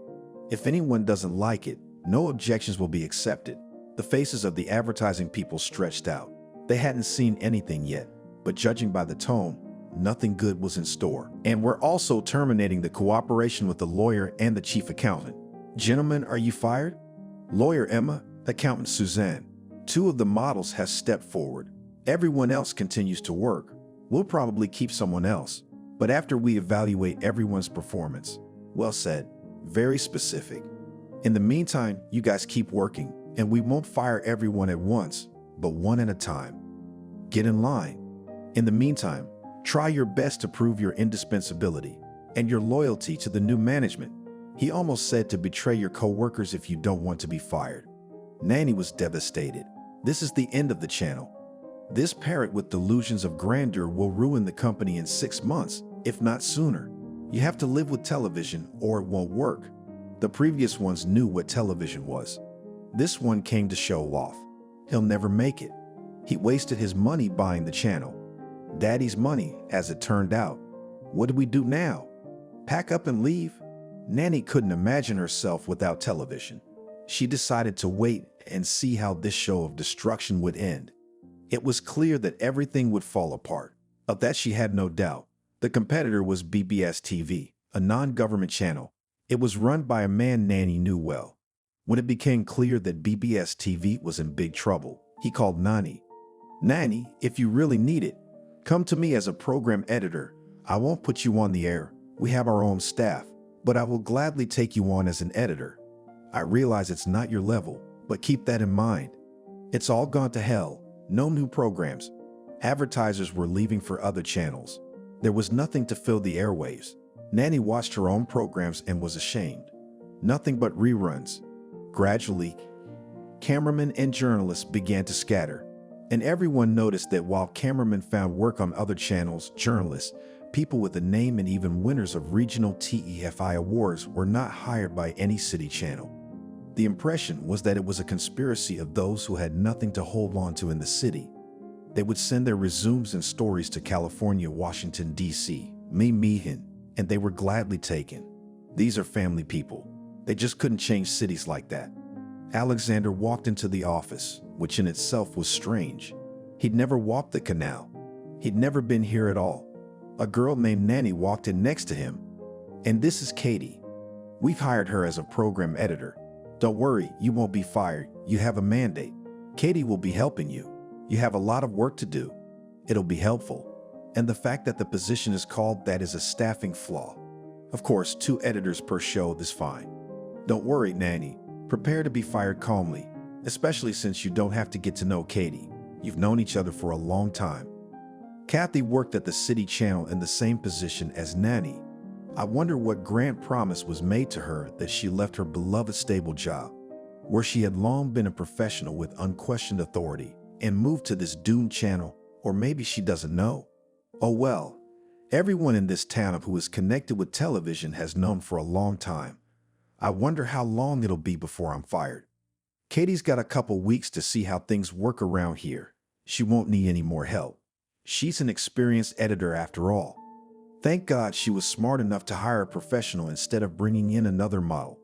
If anyone doesn't like it, no objections will be accepted. The faces of the advertising people stretched out. They hadn't seen anything yet, but judging by the tone, nothing good was in store. And we're also terminating the cooperation with the lawyer and the chief accountant. Gentlemen, are you fired? Lawyer Emma, accountant Suzanne. Two of the models have stepped forward. Everyone else continues to work. We'll probably keep someone else, but after we evaluate everyone's performance. Well said. Very specific. In the meantime, you guys keep working, and we won't fire everyone at once, but one at a time. Get in line. In the meantime, try your best to prove your indispensability and your loyalty to the new management. He almost said to betray your co-workers if you don't want to be fired. Nanny was devastated. This is the end of the channel. This parrot with delusions of grandeur will ruin the company in 6 months, if not sooner. You have to live with television or it won't work. The previous ones knew what television was. This one came to show off. He'll never make it. He wasted his money buying the channel. Daddy's money, as it turned out. What do we do now? Pack up and leave? Nanny couldn't imagine herself without television. She decided to wait and see how this show of destruction would end. It was clear that everything would fall apart. Of that she had no doubt. The competitor was BBS TV, a non-government channel. It was run by a man Nanny knew well. When it became clear that BBS TV was in big trouble, he called Nanny. Nanny, if you really need it, come to me as a program editor. I won't put you on the air. We have our own staff, but I will gladly take you on as an editor. I realize it's not your level, but keep that in mind. It's all gone to hell. No new programs. Advertisers were leaving for other channels. There was nothing to fill the airwaves. Nanny watched her own programs and was ashamed. Nothing but reruns. Gradually, cameramen and journalists began to scatter. And everyone noticed that while cameramen found work on other channels, journalists, people with a name, and even winners of regional TEFI awards were not hired by any city channel. The impression was that it was a conspiracy of those who had nothing to hold on to in the city. They would send their resumes and stories to California, Washington, D.C., Meehan, and they were gladly taken. These are family people. They just couldn't change cities like that. Alexander walked into the office, which in itself was strange. He'd never walked the canal. He'd never been here at all. A girl named Nanny walked in next to him. And this is Katie. We've hired her as a program editor. Don't worry, you won't be fired. You have a mandate. Katie will be helping you. You have a lot of work to do. It'll be helpful. And the fact that the position is called that is a staffing flaw. Of course, 2 editors per show is fine. Don't worry, Nanny. Prepare to be fired calmly, especially since you don't have to get to know Katie. You've known each other for a long time. Kathy worked at the city channel in the same position as Nanny. I wonder what grand promise was made to her that she left her beloved stable job, where she had long been a professional with unquestioned authority, and moved to this doomed channel, or maybe she doesn't know. Oh well, everyone in this town who is connected with television has known for a long time. I wonder how long it'll be before I'm fired. Katie's got a couple weeks to see how things work around here. She won't need any more help. She's an experienced editor after all. Thank God she was smart enough to hire a professional instead of bringing in another model.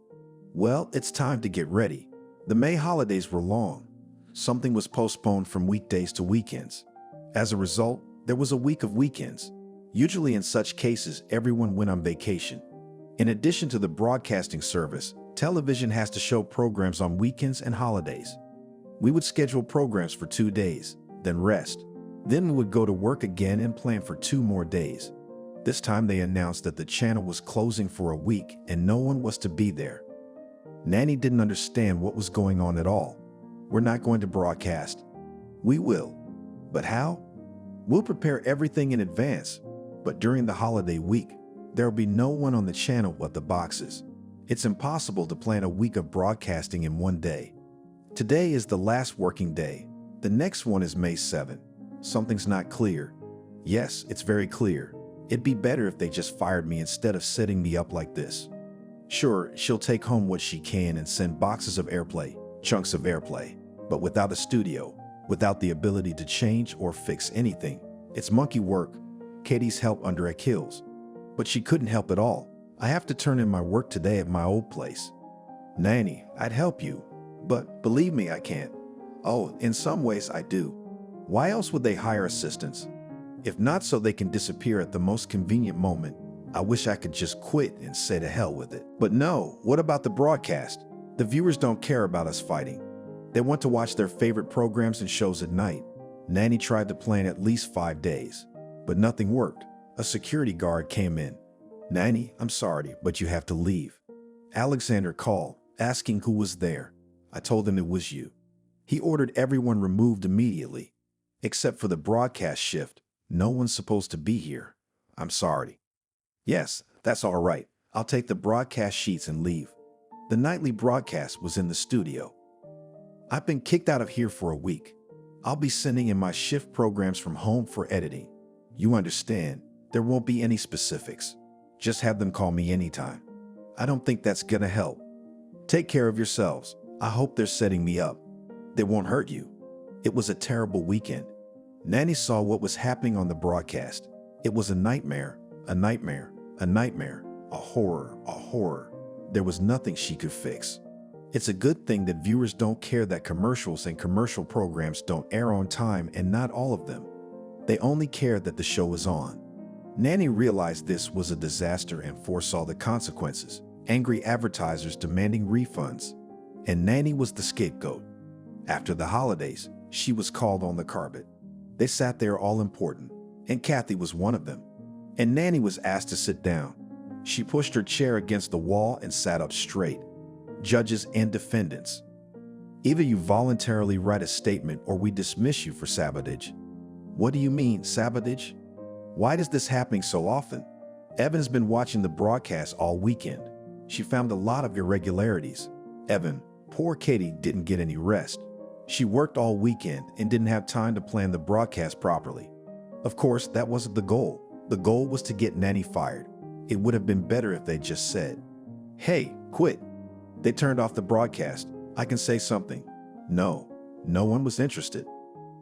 Well, it's time to get ready. The May holidays were long. Something was postponed from weekdays to weekends. As a result, there was a week of weekends. Usually in such cases, everyone went on vacation. In addition to the broadcasting service, television has to show programs on weekends and holidays. We would schedule programs for 2 days, then rest. Then we would go to work again and plan for 2 more days. This time they announced that the channel was closing for a week and no one was to be there. Nanny didn't understand what was going on at all. We're not going to broadcast. We will. But how? We'll prepare everything in advance. But during the holiday week, there will be no one on the channel but the boxes. It's impossible to plan a week of broadcasting in 1 day. Today is the last working day. The next one is May 7. Something's not clear. Yes, it's very clear. It'd be better if they just fired me instead of setting me up like this. Sure, she'll take home what she can and send boxes of airplay, chunks of airplay, but without a studio, without the ability to change or fix anything. It's monkey work. Katie's help under her heels. But she couldn't help at all. I have to turn in my work today at my old place. Nanny, I'd help you, but believe me, I can't. Oh, in some ways I do. Why else would they hire assistants? If not so they can disappear at the most convenient moment. I wish I could just quit and say to hell with it. But no, what about the broadcast? The viewers don't care about us fighting. They want to watch their favorite programs and shows at night. Nanny tried to plan at least 5 days, but nothing worked. A security guard came in. Nanny, I'm sorry, but you have to leave. Alexander called, asking who was there. I told him it was you. He ordered everyone removed immediately, except for the broadcast shift. No one's supposed to be here. I'm sorry. Yes, that's all right. I'll take the broadcast sheets and leave. The nightly broadcast was in the studio. I've been kicked out of here for a week. I'll be sending in my shift programs from home for editing. You understand, there won't be any specifics. Just have them call me anytime. I don't think that's gonna help. Take care of yourselves. I hope they're setting me up. They won't hurt you. It was a terrible weekend. Nanny saw what was happening on the broadcast. It was a nightmare, a nightmare, a nightmare, a horror, a horror. There was nothing she could fix. It's a good thing that viewers don't care that commercials and commercial programs don't air on time, and not all of them. They only care that the show is on. Nanny realized this was a disaster and foresaw the consequences. Angry advertisers demanding refunds. And Nanny was the scapegoat. After the holidays, she was called on the carpet. They sat there all important, and Kathy was one of them. And Nanny was asked to sit down. She pushed her chair against the wall and sat up straight. Judges and defendants. Either you voluntarily write a statement or we dismiss you for sabotage. What do you mean, sabotage? Why is this happening so often? Evan's been watching the broadcast all weekend. She found a lot of irregularities. Evan, poor Katie didn't get any rest. She worked all weekend and didn't have time to plan the broadcast properly. Of course, that wasn't the goal. The goal was to get Nanny fired. It would have been better if they just said, "Hey, quit." They turned off the broadcast. I can say something. No one was interested.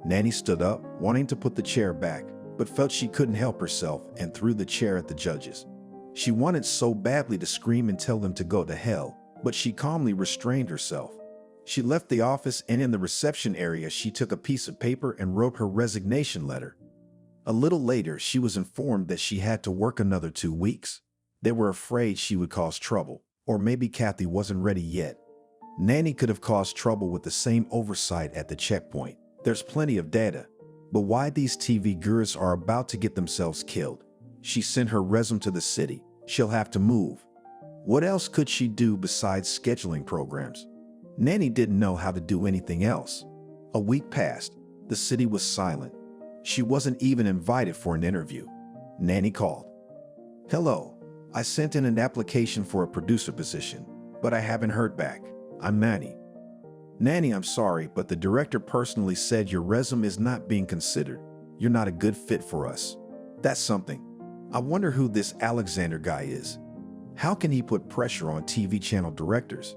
Nanny stood up, wanting to put the chair back, but felt she couldn't help herself and threw the chair at the judges. She wanted so badly to scream and tell them to go to hell, but she calmly restrained herself. She left the office, and in the reception area, she took a piece of paper and wrote her resignation letter. A little later, she was informed that she had to work another 2 weeks. They were afraid she would cause trouble, or maybe Kathy wasn't ready yet. Nanny could have caused trouble with the same oversight at the checkpoint. There's plenty of data, but why these TV gurus are about to get themselves killed? She sent her resume to the city. She'll have to move. What else could she do besides scheduling programs? Nanny didn't know how to do anything else. A week passed. The city was silent. She wasn't even invited for an interview. Nanny called. "Hello, I sent in an application for a producer position, but I haven't heard back. I'm Maddie." "Nanny, I'm sorry, but the director personally said your resume is not being considered. You're not a good fit for us." "That's something. I wonder who this Alexander guy is. How can he put pressure on TV channel directors?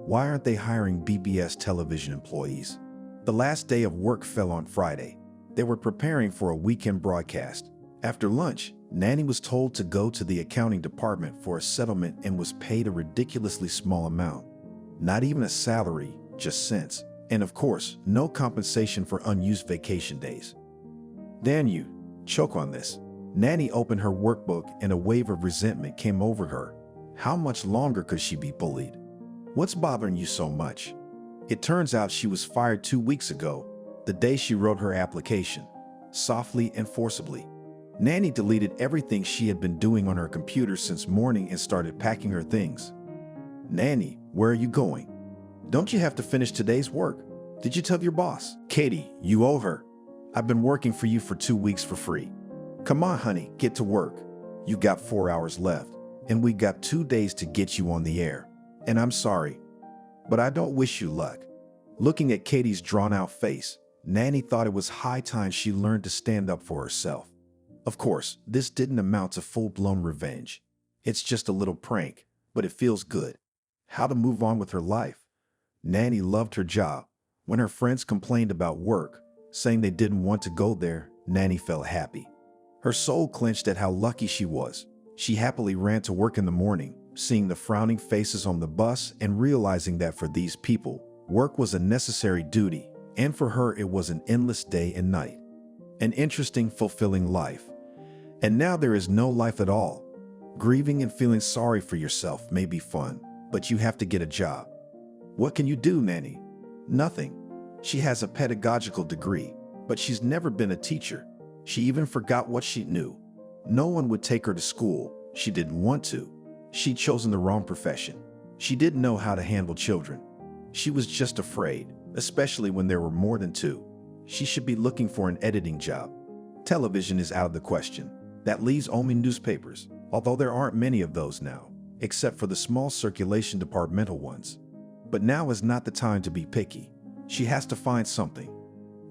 Why aren't they hiring BBS television employees?" The last day of work fell on Friday. They were preparing for a weekend broadcast. After lunch, Nanny was told to go to the accounting department for a settlement and was paid a ridiculously small amount. Not even a salary, just cents. And of course, no compensation for unused vacation days. "Dan, you choke on this." Nanny opened her workbook and a wave of resentment came over her. How much longer could she be bullied? "What's bothering you so much?" It turns out she was fired 2 weeks ago, the day she wrote her application, softly and forcibly. Nanny deleted everything she had been doing on her computer since morning and started packing her things. "Nanny, where are you going? Don't you have to finish today's work? Did you tell your boss?" "Katie, you owe her. I've been working for you for 2 weeks for free. Come on, honey, get to work. You got 4 hours left, and we got 2 days to get you on the air. And I'm sorry, but I don't wish you luck." Looking at Katie's drawn-out face, Nanny thought it was high time she learned to stand up for herself. Of course, this didn't amount to full-blown revenge. It's just a little prank, but it feels good. How to move on with her life? Nanny loved her job. When her friends complained about work, saying they didn't want to go there, Nanny felt happy. Her soul clenched at how lucky she was. She happily ran to work in the morning, seeing the frowning faces on the bus and realizing that for these people, work was a necessary duty, and for her it was an endless day and night. An interesting, fulfilling life. And now there is no life at all. Grieving and feeling sorry for yourself may be fun, but you have to get a job. What can you do, Nanny? Nothing. She has a pedagogical degree, but she's never been a teacher. She even forgot what she knew. No one would take her to school. She didn't want to. She'd chosen the wrong profession. She didn't know how to handle children. She was just afraid, especially when there were more than 2. She should be looking for an editing job. Television is out of the question. That leaves only newspapers, although there aren't many of those now, except for the small circulation departmental ones. But now is not the time to be picky. She has to find something.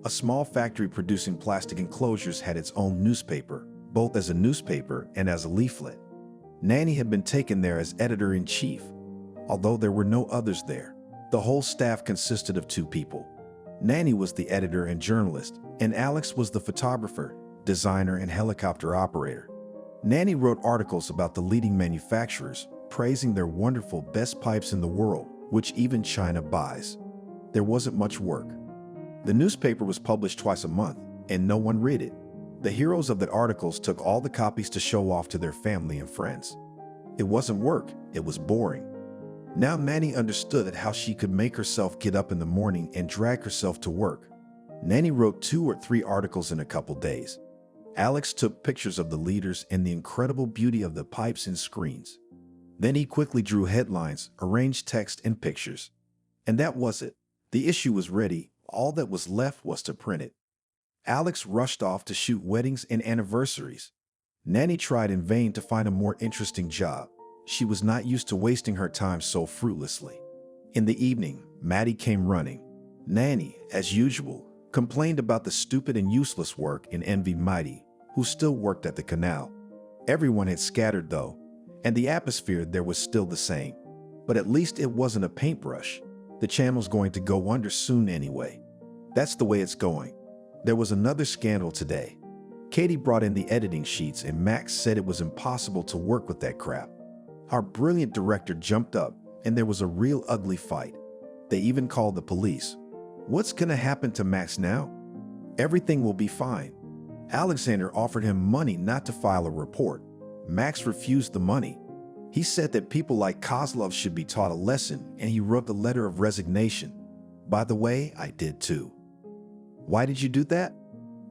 A small factory producing plastic enclosures had its own newspaper, both as a newspaper and as a leaflet. Nanny had been taken there as editor-in-chief, although there were no others there. The whole staff consisted of 2 people. Nanny was the editor and journalist, and Alex was the photographer, designer, and helicopter operator. Nanny wrote articles about the leading manufacturers, praising their wonderful best pipes in the world, which even China buys. There wasn't much work. The newspaper was published twice a month, and no one read it. The heroes of the articles took all the copies to show off to their family and friends. It wasn't work, it was boring. Now Nanny understood how she could make herself get up in the morning and drag herself to work. Nanny wrote 2 or 3 articles in a couple days. Alex took pictures of the leaders and the incredible beauty of the pipes and screens. Then he quickly drew headlines, arranged text and pictures. And that was it. The issue was ready. All that was left was to print it. Alex rushed off to shoot weddings and anniversaries. Nanny tried in vain to find a more interesting job. She was not used to wasting her time so fruitlessly. In the evening, Maddie came running. Nanny, as usual, complained about the stupid and useless work and envied Maddie, who still worked at the canal. Everyone had scattered though, and the atmosphere there was still the same. But at least it wasn't a paintbrush. The channel's going to go under soon anyway. That's the way it's going. There was another scandal today. Katie brought in the editing sheets and Max said it was impossible to work with that crap. Our brilliant director jumped up and there was a real ugly fight. They even called the police. What's gonna happen to Max now? Everything will be fine. Alexander offered him money not to file a report. Max refused the money. He said that people like Kozlov should be taught a lesson and he wrote a letter of resignation. By the way, I did too. Why did you do that?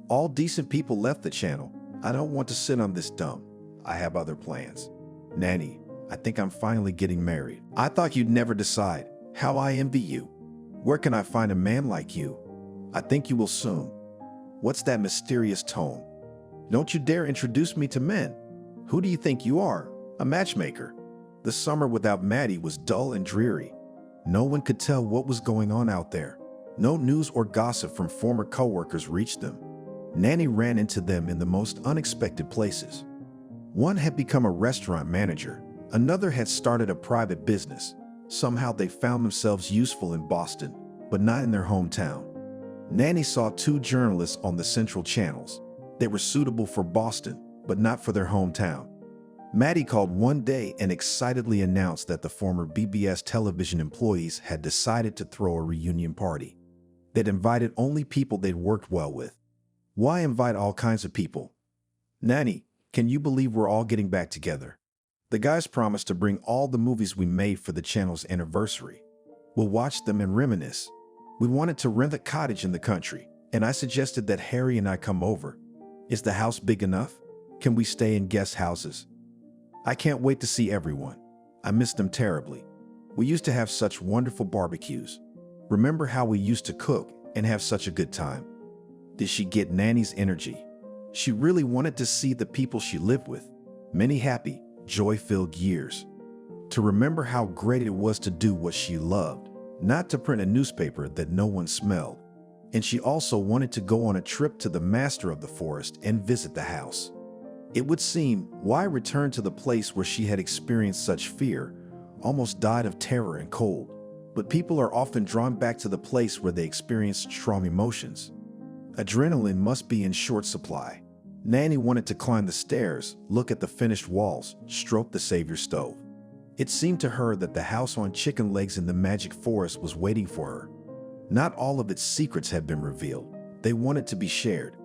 All decent people left the channel. I don't want to sit on this dump. I have other plans. Nanny, I think I'm finally getting married. I thought you'd never decide. How I envy you. Where can I find a man like you? I think you will soon. What's that mysterious tone? Don't you dare introduce me to men. Who do you think you are? A matchmaker. The summer without Maddie was dull and dreary. No one could tell what was going on out there. No news or gossip from former co-workers reached them. Nanny ran into them in the most unexpected places. One had become a restaurant manager. Another had started a private business. Somehow they found themselves useful in Boston, but not in their hometown. Nanny saw two journalists on the central channels. They were suitable for Boston, but not for their hometown. Maddie called one day and excitedly announced that the former BBS television employees had decided to throw a reunion party. They'd invited only people they'd worked well with. Why invite all kinds of people? Nanny, can you believe we're all getting back together? The guys promised to bring all the movies we made for the channel's anniversary. We'll watch them and reminisce. We wanted to rent a cottage in the country, and I suggested that Harry and I come over. Is the house big enough? Can we stay in guest houses? I can't wait to see everyone. I miss them terribly. We used to have such wonderful barbecues. Remember how we used to cook and have such a good time? Did she get Nanny's energy? She really wanted to see the people she lived with. Many happy, joy-filled years. To remember how great it was to do what she loved, not to print a newspaper that no one smelled. And she also wanted to go on a trip to the master of the forest and visit the house. It would seem, why return to the place where she had experienced such fear, almost died of terror and cold? But people are often drawn back to the place where they experienced strong emotions. Adrenaline must be in short supply. Nanny wanted to climb the stairs, look at the finished walls, stroke the savior stove. It seemed to her that the house on chicken legs in the magic forest was waiting for her. Not all of its secrets had been revealed. They wanted to be shared.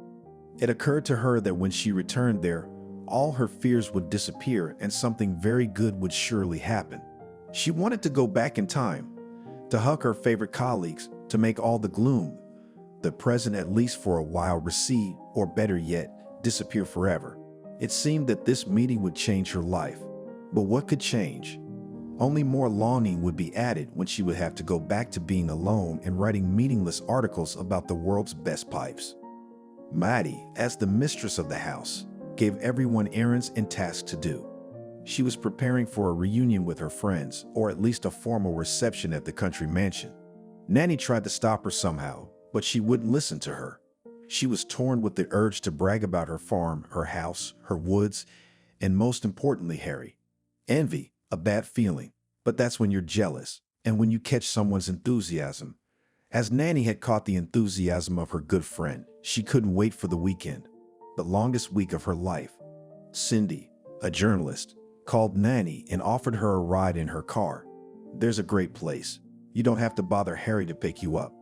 It occurred to her that when she returned there, all her fears would disappear and something very good would surely happen. She wanted to go back in time, to hug her favorite colleagues, to make all the gloom, the present at least for a while, recede, or better yet, disappear forever. It seemed that this meeting would change her life. But what could change? Only more longing would be added when she would have to go back to being alone and writing meaningless articles about the world's best pipes. Maddie, as the mistress of the house, gave everyone errands and tasks to do. She was preparing for a reunion with her friends, or at least a formal reception at the country mansion. Nanny tried to stop her somehow, but she wouldn't listen to her. She was torn with the urge to brag about her farm, her house, her woods, and most importantly, Harry. Envy, a bad feeling, but that's when you're jealous, and when you catch someone's enthusiasm. As Nanny had caught the enthusiasm of her good friend, she couldn't wait for the weekend, the longest week of her life. Cindy, a journalist, called Nanny and offered her a ride in her car. There's a great place. You don't have to bother Harry to pick you up.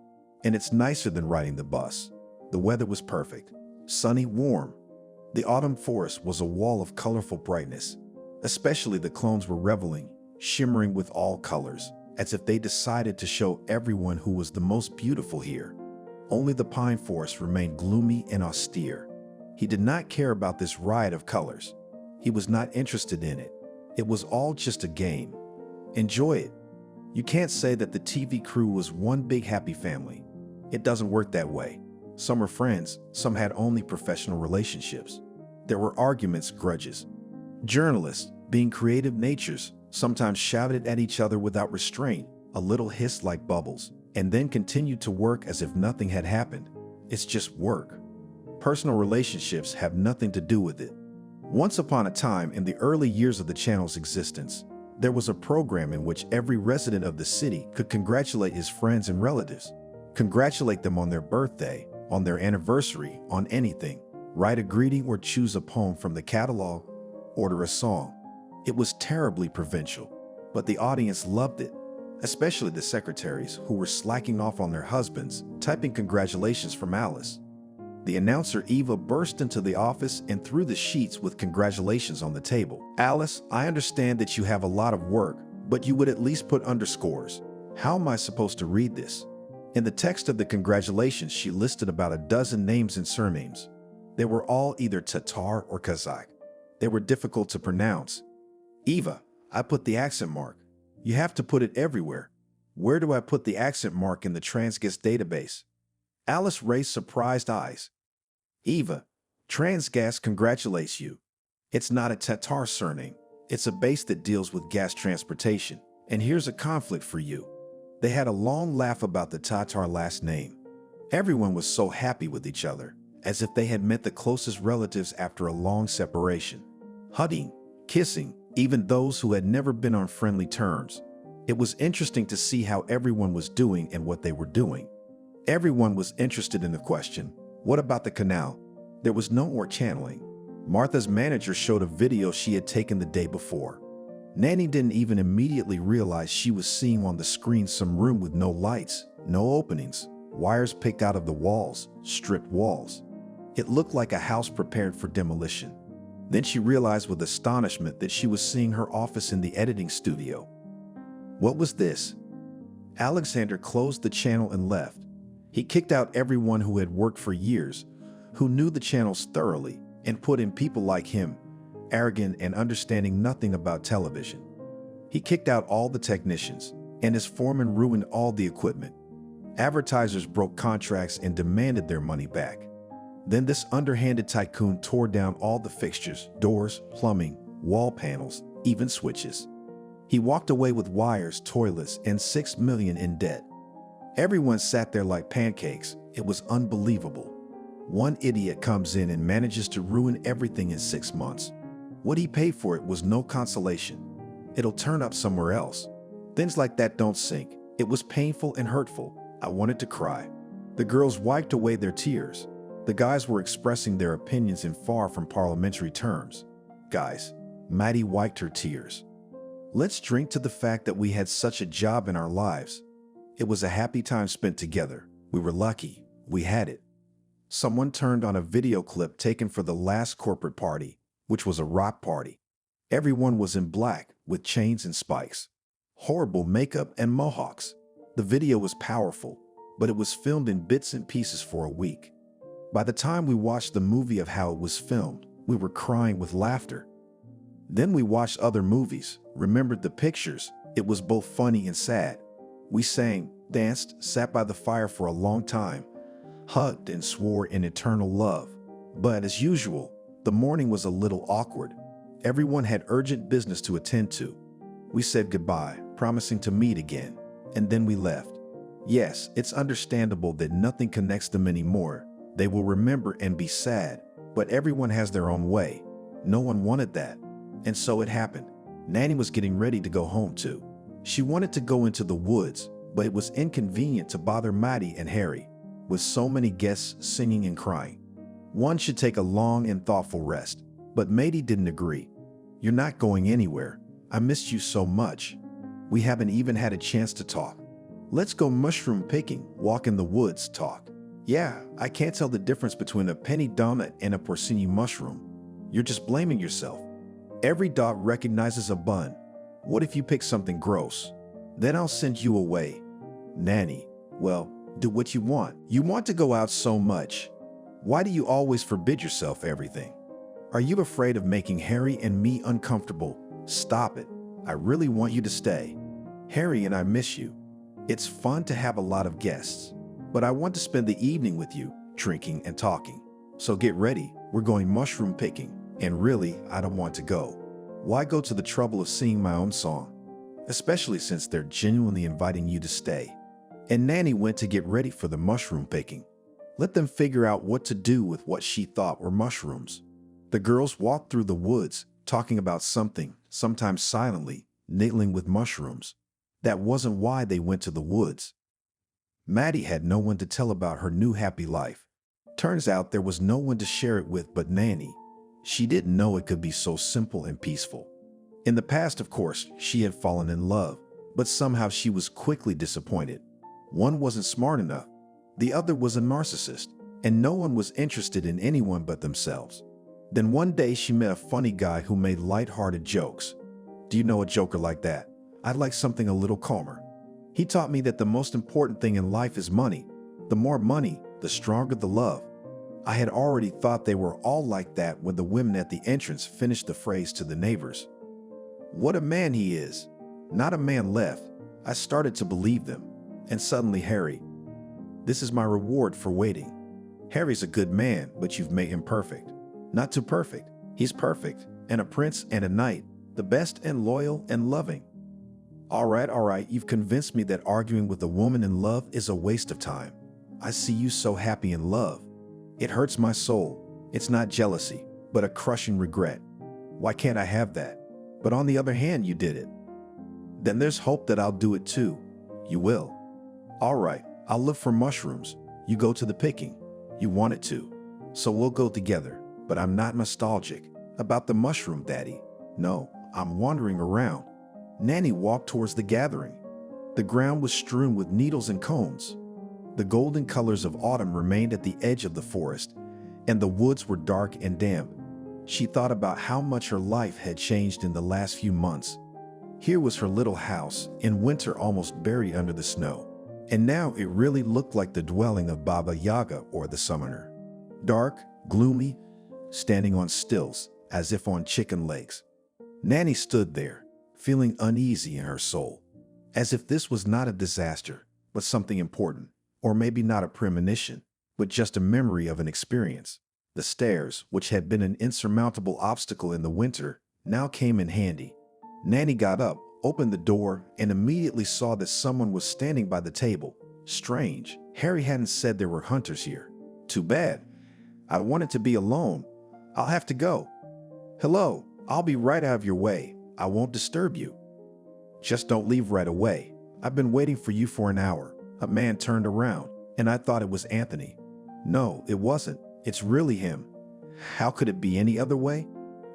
And it's nicer than riding the bus. The weather was perfect. Sunny, warm. The autumn forest was a wall of colorful brightness. Especially the clones were reveling, shimmering with all colors, as if they decided to show everyone who was the most beautiful here. Only the pine forest remained gloomy and austere. He did not care about this riot of colors. He was not interested in it. It was all just a game. Enjoy it. You can't say that the TV crew was one big happy family. It doesn't work that way. Some were friends, some had only professional relationships. There were arguments, grudges. Journalists, being creative natures, sometimes shouted at each other without restraint, a little hiss like bubbles. and then continued to work as if nothing had happened. It's just work. Personal relationships have nothing to do with it. Once upon a time, in the early years of the channel's existence, there was a program in which every resident of the city could congratulate his friends and relatives. Congratulate them on their birthday, on their anniversary, on anything. Write a greeting or choose a poem from the catalog, order a song. It was terribly provincial, but the audience loved it, especially the secretaries who were slacking off on their husbands, typing congratulations from Alice. The announcer Eva burst into the office and threw the sheets with congratulations on the table. Alice, I understand that you have a lot of work, but you would at least put underscores. How am I supposed to read this? In the text of the congratulations, she listed about a dozen names and surnames. They were all either Tatar or Kazakh. They were difficult to pronounce. Eva, I put the accent mark. You have to put it everywhere. Where do I put the accent mark in the Transgas database? Alice raised surprised eyes. Eva, Transgas congratulates you. It's not a Tatar surname. It's a base that deals with gas transportation. And here's a conflict for you. They had a long laugh about the Tatar last name. Everyone was so happy with each other, as if they had met the closest relatives after a long separation. Hugging, kissing, even those who had never been on friendly terms. It was interesting to see how everyone was doing and what they were doing. Everyone was interested in the question, what about the canal? There was no more channeling. Martha's manager showed a video she had taken the day before. Nanny didn't even immediately realize she was seeing on the screen some room with no lights, no openings, wires picked out of the walls, stripped walls. It looked like a house prepared for demolition. Then she realized with astonishment that she was seeing her office in the editing studio. What was this? Alexander closed the channel and left. He kicked out everyone who had worked for years, who knew the channels thoroughly, and put in people like him, arrogant and understanding nothing about television. He kicked out all the technicians, and his foreman ruined all the equipment. Advertisers broke contracts and demanded their money back. Then this underhanded tycoon tore down all the fixtures, doors, plumbing, wall panels, even switches. He walked away with wires, toilets, and $6 million in debt. Everyone sat there like pancakes. It was unbelievable. One idiot comes in and manages to ruin everything in 6 months. What he paid for it was no consolation. It'll turn up somewhere else. Things like that don't sink. It was painful and hurtful. I wanted to cry. The girls wiped away their tears. The guys were expressing their opinions in far from parliamentary terms. Guys, Maddie wiped her tears. Let's drink to the fact that we had such a job in our lives. It was a happy time spent together. We were lucky. We had it. Someone turned on a video clip taken for the last corporate party, which was a rock party. Everyone was in black with chains and spikes. Horrible makeup and mohawks. The video was powerful, but it was filmed in bits and pieces for a week. By the time we watched the movie of how it was filmed, we were crying with laughter. Then we watched other movies, remembered the pictures. It was both funny and sad. We sang, danced, sat by the fire for a long time, hugged and swore in eternal love. But as usual, the morning was a little awkward. Everyone had urgent business to attend to. We said goodbye, promising to meet again, and then we left. Yes, it's understandable that nothing connects them anymore. They will remember and be sad, but everyone has their own way. No one wanted that. And so it happened. Nanny was getting ready to go home too. She wanted to go into the woods, but it was inconvenient to bother Maddie and Harry, with so many guests singing and crying. One should take a long and thoughtful rest, but Maddie didn't agree. You're not going anywhere. I missed you so much. We haven't even had a chance to talk. Let's go mushroom picking, walk in the woods, talk. Yeah, I can't tell the difference between a penny donut and a porcini mushroom. You're just blaming yourself. Every dog recognizes a bun. What if you pick something gross? Then I'll send you away. Nanny, well, do what you want. You want to go out so much. Why do you always forbid yourself everything? Are you afraid of making Harry and me uncomfortable? Stop it. I really want you to stay. Harry and I miss you. It's fun to have a lot of guests, but I want to spend the evening with you, drinking and talking. So get ready. We're going mushroom picking. And really, I don't want to go. Why go to the trouble of singing my own song? Especially since they're genuinely inviting you to stay. and Nanny went to get ready for the mushroom picking. Let them figure out what to do with what she thought were mushrooms. The girls walked through the woods, talking about something, sometimes silently, niggling with mushrooms. That wasn't why they went to the woods. Maddie had no one to tell about her new happy life. Turns out there was no one to share it with but Nanny. She didn't know it could be so simple and peaceful. In the past, of course, she had fallen in love, but somehow she was quickly disappointed. One wasn't smart enough, the other was a narcissist, and no one was interested in anyone but themselves. Then one day she met a funny guy who made lighthearted jokes. Do you know a joker like that? I'd like something a little calmer. He taught me that the most important thing in life is money. The more money, the stronger the love. I had already thought they were all like that when the women at the entrance finished the phrase to the neighbors. What a man he is. Not a man left. I started to believe them. And suddenly Harry. This is my reward for waiting. Harry's a good man, but you've made him perfect. Not too perfect. He's perfect, and a prince and a knight, the best and loyal and loving. All right, you've convinced me that arguing with a woman in love is a waste of time. I see you so happy in love. It hurts my soul. It's not jealousy, but a crushing regret. Why can't I have that? But on the other hand, you did it. Then there's hope that I'll do it too. You will. All right, I'll look for mushrooms. You go to the picking. You wanted to. So we'll go together. But I'm not nostalgic about the mushroom, Daddy. No, I'm wandering around. Nanny walked towards the gathering. The ground was strewn with needles and cones. The golden colors of autumn remained at the edge of the forest, and the woods were dark and damp. She thought about how much her life had changed in the last few months. Here was her little house, in winter almost buried under the snow, and now it really looked like the dwelling of Baba Yaga or the summoner. Dark, gloomy, standing on stilts, as if on chicken legs. Nanny stood there, feeling uneasy in her soul, as if this was not a disaster, but something important, or maybe not a premonition, but just a memory of an experience. The stairs, which had been an insurmountable obstacle in the winter, now came in handy. Nanny got up, opened the door, and immediately saw that someone was standing by the table. Strange, Harry hadn't said there were hunters here. Too bad. I wanted to be alone. I'll have to go. Hello, I'll be right out of your way. I won't disturb you. Just don't leave right away. I've been waiting for you for an hour. A man turned around, and I thought it was Anthony. No, it wasn't. It's really him. How could it be any other way?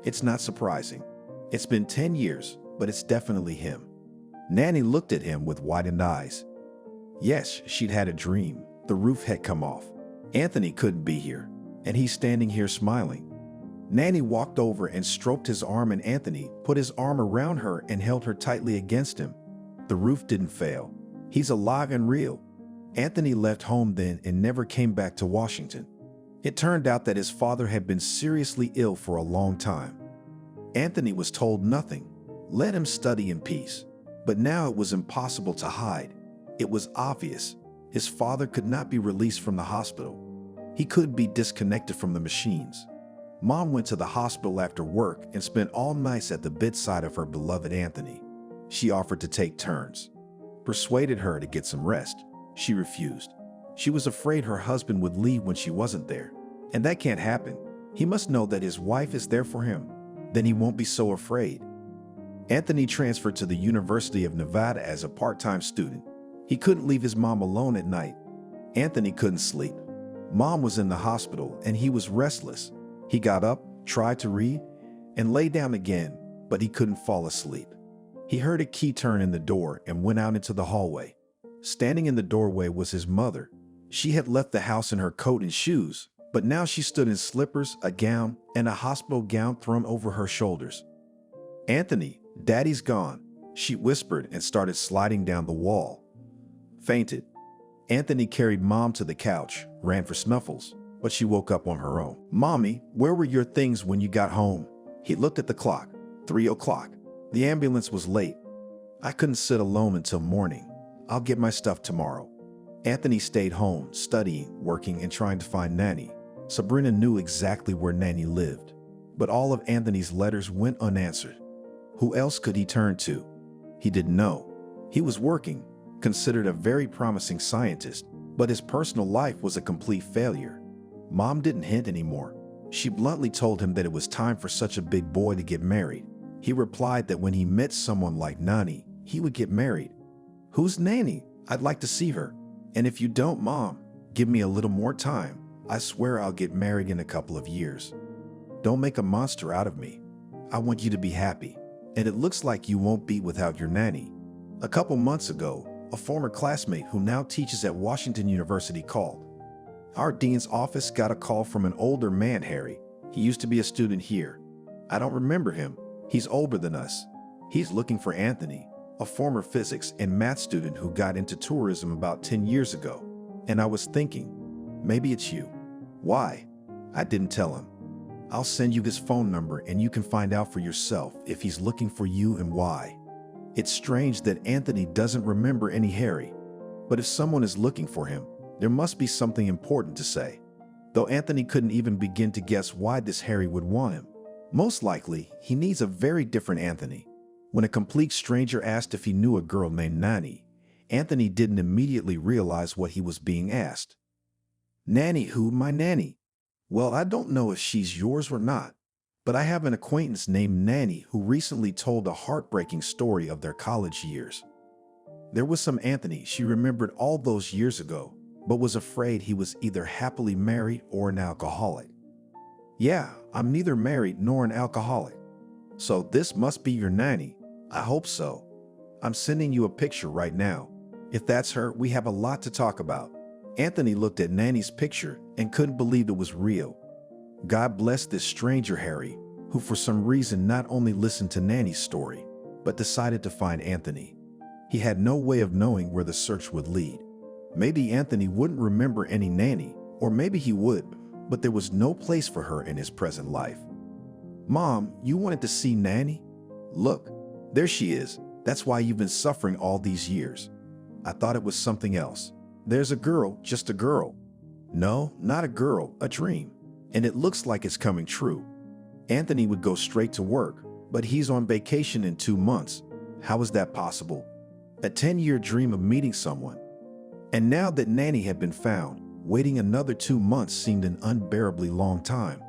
It's not surprising. It's been 10 years, but it's definitely him. Nanny looked at him with widened eyes. Yes, she'd had a dream. The roof had come off. Anthony couldn't be here, and he's standing here smiling. Nanny walked over and stroked his arm, and Anthony put his arm around her and held her tightly against him. The roof didn't fail. He's alive and real. Anthony left home then and never came back to Washington. It turned out that his father had been seriously ill for a long time. Anthony was told nothing. Let him study in peace. But now it was impossible to hide. It was obvious. His father could not be released from the hospital. He couldn't be disconnected from the machines. Mom went to the hospital after work and spent all nights at the bedside of her beloved Anthony. She offered to take turns. Persuaded her to get some rest. She refused. She was afraid her husband would leave when she wasn't there. And that can't happen. He must know that his wife is there for him. Then he won't be so afraid. Anthony transferred to the University of Nevada as a part-time student. He couldn't leave his mom alone at night. Anthony couldn't sleep. Mom was in the hospital and he was restless. He got up, tried to read, and lay down again, but he couldn't fall asleep. He heard a key turn in the door and went out into the hallway. Standing in the doorway was his mother. She had left the house in her coat and shoes, but now she stood in slippers, a gown, and a hospital gown thrown over her shoulders. "Anthony, Daddy's gone," she whispered and started sliding down the wall. Fainted. Anthony carried Mom to the couch, ran for Snuffles, but she woke up on her own. "Mommy, where were your things when you got home?" He looked at the clock. 3 o'clock. The ambulance was late. "I couldn't sit alone until morning. I'll get my stuff tomorrow." Anthony stayed home, studying, working, and trying to find Nanny. Sabrina knew exactly where Nanny lived, but all of Anthony's letters went unanswered. Who else could he turn to? He didn't know. He was working, considered a very promising scientist, but his personal life was a complete failure. Mom didn't hint anymore. She bluntly told him that it was time for such a big boy to get married. He replied that when he met someone like Nani, he would get married. "Who's Nanny? I'd like to see her. And if you don't, Mom, give me a little more time. I swear I'll get married in a couple of years. Don't make a monster out of me. I want you to be happy. And it looks like you won't be without your nanny." A couple months ago, a former classmate who now teaches at Washington University called. Our dean's office got a call from an older man, Harry. He used to be a student here. I don't remember him. He's older than us. He's looking for Anthony, a former physics and math student who got into tourism about 10 years ago. And I was thinking, maybe it's you. Why? I didn't tell him. I'll send you his phone number and you can find out for yourself if he's looking for you and why. It's strange that Anthony doesn't remember any Harry, but if someone is looking for him, there must be something important to say. Though Anthony couldn't even begin to guess why this Harry would want him. Most likely, he needs a very different Anthony. When a complete stranger asked if he knew a girl named Nanny, Anthony didn't immediately realize what he was being asked. "Nanny who? My nanny? Well, I don't know if she's yours or not, but I have an acquaintance named Nanny who recently told a heartbreaking story of their college years. There was some Anthony she remembered all those years ago, but was afraid he was either happily married or an alcoholic. Yeah, I'm neither married nor an alcoholic. So this must be your nanny. I hope so. I'm sending you a picture right now. If that's her, we have a lot to talk about." Anthony looked at Nanny's picture and couldn't believe it was real. God bless this stranger Harry, who for some reason not only listened to Nanny's story, but decided to find Anthony. He had no way of knowing where the search would lead. Maybe Anthony wouldn't remember any Nanny, or maybe he would, but there was no place for her in his present life. "Mom, you wanted to see Nanny? Look, there she is. That's why you've been suffering all these years. I thought it was something else. There's a girl, just a girl." "No, not a girl, a dream. And it looks like it's coming true." Anthony would go straight to work, but he's on vacation in 2 months. How is that possible? A 10-year dream of meeting someone. And now that Nanny had been found, waiting another 2 months seemed an unbearably long time.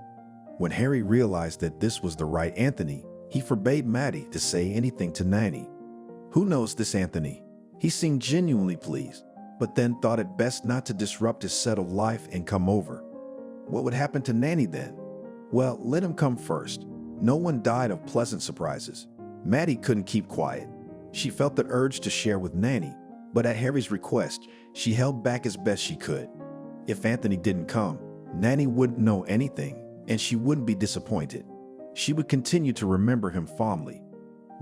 When Harry realized that this was the right Anthony, he forbade Maddie to say anything to Nanny. Who knows this Anthony? He seemed genuinely pleased, but then thought it best not to disrupt his settled life and come over. What would happen to Nanny then? Well, let him come first. No one died of pleasant surprises. Maddie couldn't keep quiet. She felt the urge to share with Nanny, but at Harry's request, she held back as best she could. If Anthony didn't come, Nanny wouldn't know anything, and she wouldn't be disappointed. She would continue to remember him fondly.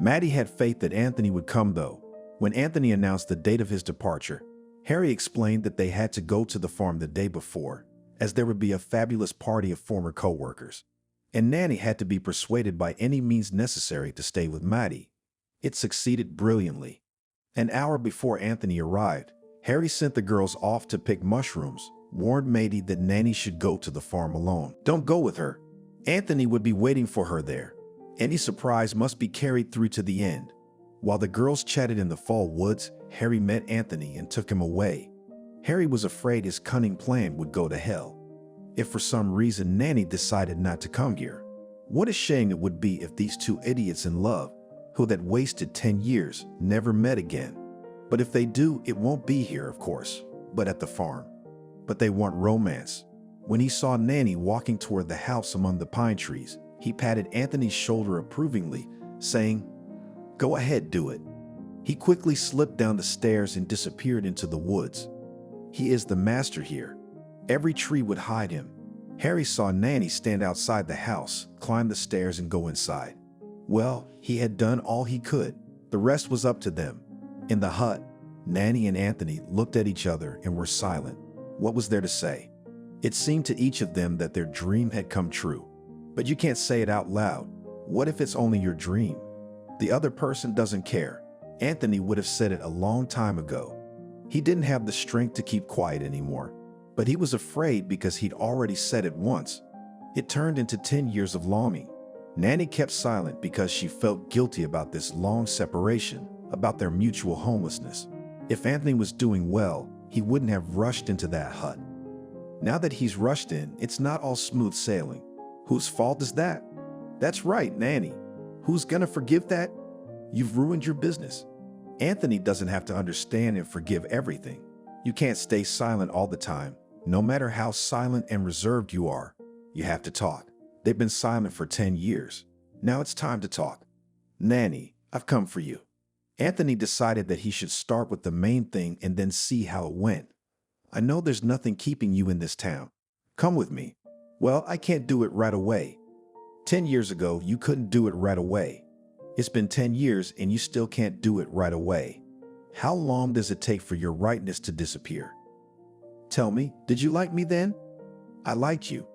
Maddie had faith that Anthony would come, though. When Anthony announced the date of his departure, Harry explained that they had to go to the farm the day before, as there would be a fabulous party of former co-workers, and Nanny had to be persuaded by any means necessary to stay with Maddie. It succeeded brilliantly. An hour before Anthony arrived, Harry sent the girls off to pick mushrooms, warned Maddie that Nanny should go to the farm alone. "Don't go with her. Anthony would be waiting for her there. Any surprise must be carried through to the end." While the girls chatted in the fall woods, Harry met Anthony and took him away. Harry was afraid his cunning plan would go to hell. If for some reason Nanny decided not to come here, what a shame it would be if these two idiots in love, who had wasted 10 years, never met again. But if they do, it won't be here, of course, but at the farm. But they want romance. When he saw Nanny walking toward the house among the pine trees, he patted Anthony's shoulder approvingly, saying, "Go ahead, do it." He quickly slipped down the stairs and disappeared into the woods. He is the master here. Every tree would hide him. Harry saw Nanny stand outside the house, climb the stairs, and go inside. Well, he had done all he could. The rest was up to them. In the hut, Nanny and Anthony looked at each other and were silent. What was there to say? It seemed to each of them that their dream had come true. But you can't say it out loud. What if it's only your dream? The other person doesn't care. Anthony would have said it a long time ago. He didn't have the strength to keep quiet anymore, but he was afraid because he'd already said it once. It turned into 10 years of longing. Nanny kept silent because she felt guilty about this long separation, about their mutual homelessness. If Anthony was doing well, he wouldn't have rushed into that hut. Now that he's rushed in, it's not all smooth sailing. Whose fault is that? That's right, Nanny. Who's gonna forgive that? You've ruined your business. Anthony doesn't have to understand and forgive everything. You can't stay silent all the time. No matter how silent and reserved you are, you have to talk. They've been silent for 10 years. Now it's time to talk. Nanny, I've come for you. Anthony decided that he should start with the main thing and then see how it went. I know there's nothing keeping you in this town. Come with me. Well, I can't do it right away. 10 years ago, you couldn't do it right away. It's been 10 years and you still can't do it right away. How long does it take for your rightness to disappear? Tell me, did you like me then? I liked you.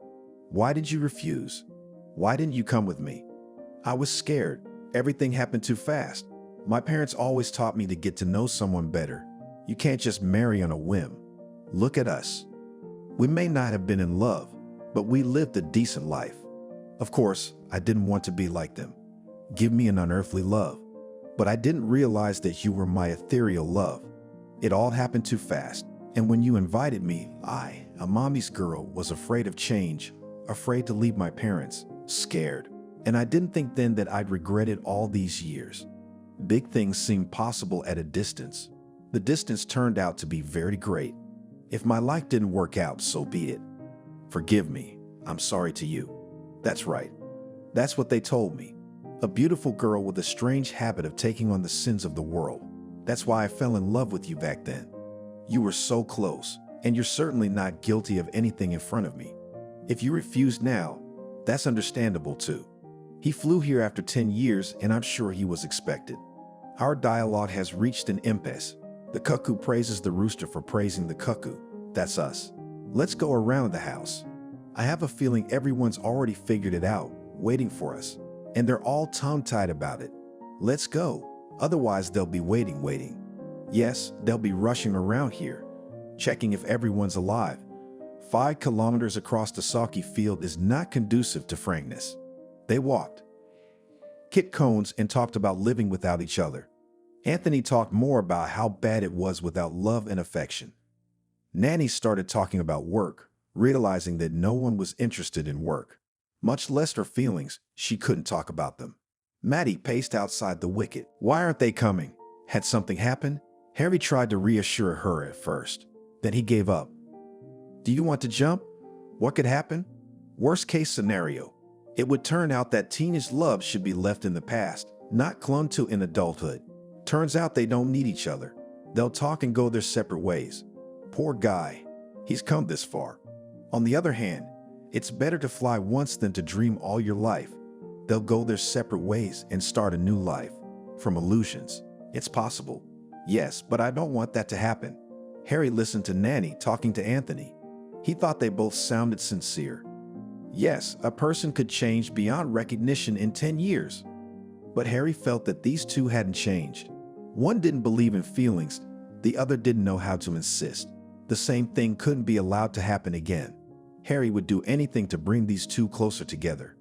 Why did you refuse? Why didn't you come with me? I was scared. Everything happened too fast. My parents always taught me to get to know someone better. You can't just marry on a whim. Look at us. We may not have been in love, but we lived a decent life. Of course, I didn't want to be like them. Give me an unearthly love. But I didn't realize that you were my ethereal love. It all happened too fast. And when you invited me, I, a mommy's girl, was afraid of change, afraid to leave my parents, scared. And I didn't think then that I'd regret it all these years. Big things seemed possible at a distance. The distance turned out to be very great. If my life didn't work out, so be it. Forgive me. I'm sorry to you. That's right. That's what they told me. A beautiful girl with a strange habit of taking on the sins of the world. That's why I fell in love with you back then. You were so close, and you're certainly not guilty of anything in front of me. If you refuse now, that's understandable too. He flew here after 10 years, and I'm sure he was expected. Our dialogue has reached an impasse. The cuckoo praises the rooster for praising the cuckoo. That's us. Let's go around the house. I have a feeling everyone's already figured it out, waiting for us. And they're all tongue-tied about it. Let's go. Otherwise, they'll be waiting. Yes, they'll be rushing around here, checking if everyone's alive. 5 kilometers across the soggy field is not conducive to frankness. They walked, kicked cones, and talked about living without each other. Anthony talked more about how bad it was without love and affection. Nanny started talking about work, realizing that no one was interested in work. Much less her feelings, she couldn't talk about them. Maddie paced outside the wicket. Why aren't they coming? Had something happened? Harry tried to reassure her at first. Then he gave up. Do you want to jump? What could happen? Worst case scenario. It would turn out that teenage love should be left in the past, not clung to in adulthood. Turns out they don't need each other. They'll talk and go their separate ways. Poor guy. He's come this far. On the other hand, it's better to fly once than to dream all your life. They'll go their separate ways and start a new life. From illusions. It's possible. Yes, but I don't want that to happen. Harry listened to Nanny talking to Anthony. He thought they both sounded sincere. Yes, a person could change beyond recognition in 10 years. But Harry felt that these two hadn't changed. One didn't believe in feelings, the other didn't know how to insist. The same thing couldn't be allowed to happen again. Harry would do anything to bring these two closer together.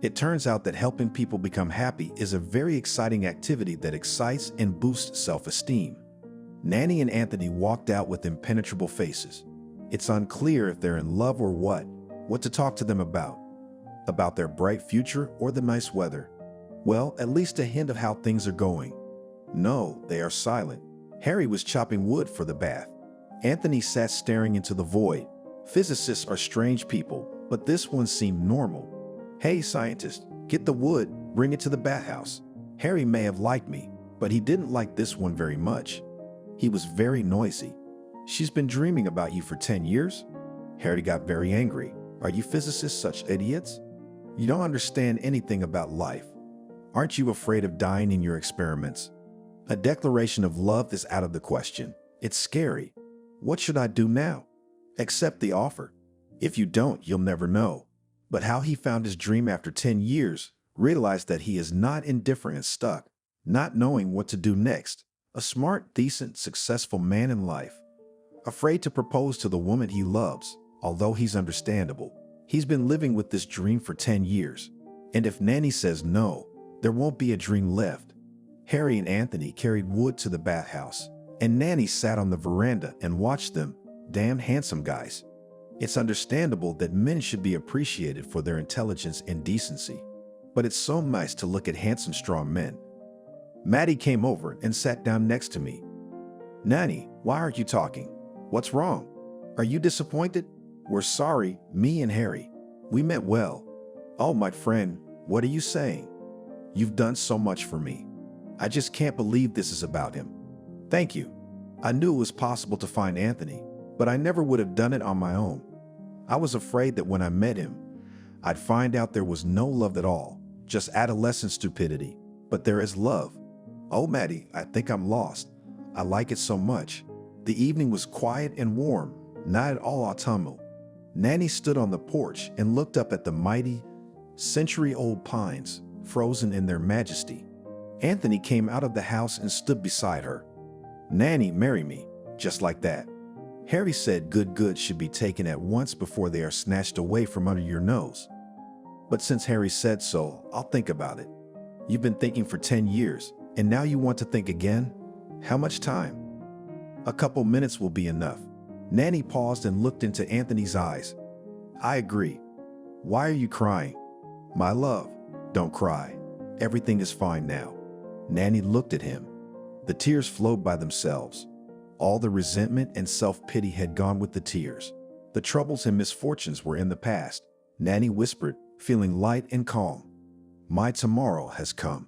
It turns out that helping people become happy is a very exciting activity that excites and boosts self-esteem. Nanny and Anthony walked out with impenetrable faces. It's unclear if they're in love or what to talk to them about their bright future or the nice weather. Well, at least a hint of how things are going. No, they are silent. Harry was chopping wood for the bath. Anthony sat staring into the void. Physicists are strange people, but this one seemed normal. Hey, scientist, get the wood, bring it to the bathhouse. Harry may have liked me, but he didn't like this one very much. He was very noisy. She's been dreaming about you for 10 years? Harry got very angry. Are you physicists such idiots? You don't understand anything about life. Aren't you afraid of dying in your experiments? A declaration of love is out of the question. It's scary. What should I do now? Accept the offer. If you don't, you'll never know. But how he found his dream after 10 years, realized that he is not indifferent and stuck, not knowing what to do next. A smart, decent, successful man in life. Afraid to propose to the woman he loves, although he's understandable. He's been living with this dream for 10 years. And if Nanny says no, there won't be a dream left. Harry and Anthony carried wood to the bathhouse. and Nanny sat on the veranda and watched them. Damn handsome guys. It's understandable that men should be appreciated for their intelligence and decency, but it's so nice to look at handsome, strong men. Maddie came over and sat down next to me. Nanny, why aren't you talking? What's wrong? Are you disappointed? We're sorry, me and Harry. We meant well. Oh, my friend, what are you saying? You've done so much for me. I just can't believe this is about him. Thank you. I knew it was possible to find Anthony, but I never would have done it on my own. I was afraid that when I met him, I'd find out there was no love at all, just adolescent stupidity. But there is love. Oh, Maddie, I think I'm lost. I like it so much. The evening was quiet and warm, not at all autumnal. Nanny stood on the porch and looked up at the mighty, century-old pines, frozen in their majesty. Anthony came out of the house and stood beside her. Nanny, marry me, just like that. Harry said good goods should be taken at once before they are snatched away from under your nose. But since Harry said so, I'll think about it. You've been thinking for 10 years, and now you want to think again? How much time? A couple minutes will be enough. Nanny paused and looked into Anthony's eyes. I agree. Why are you crying? My love, don't cry. Everything is fine now. Nanny looked at him. The tears flowed by themselves. All the resentment and self-pity had gone with the tears. The troubles and misfortunes were in the past. Nanny whispered, feeling light and calm. My tomorrow has come.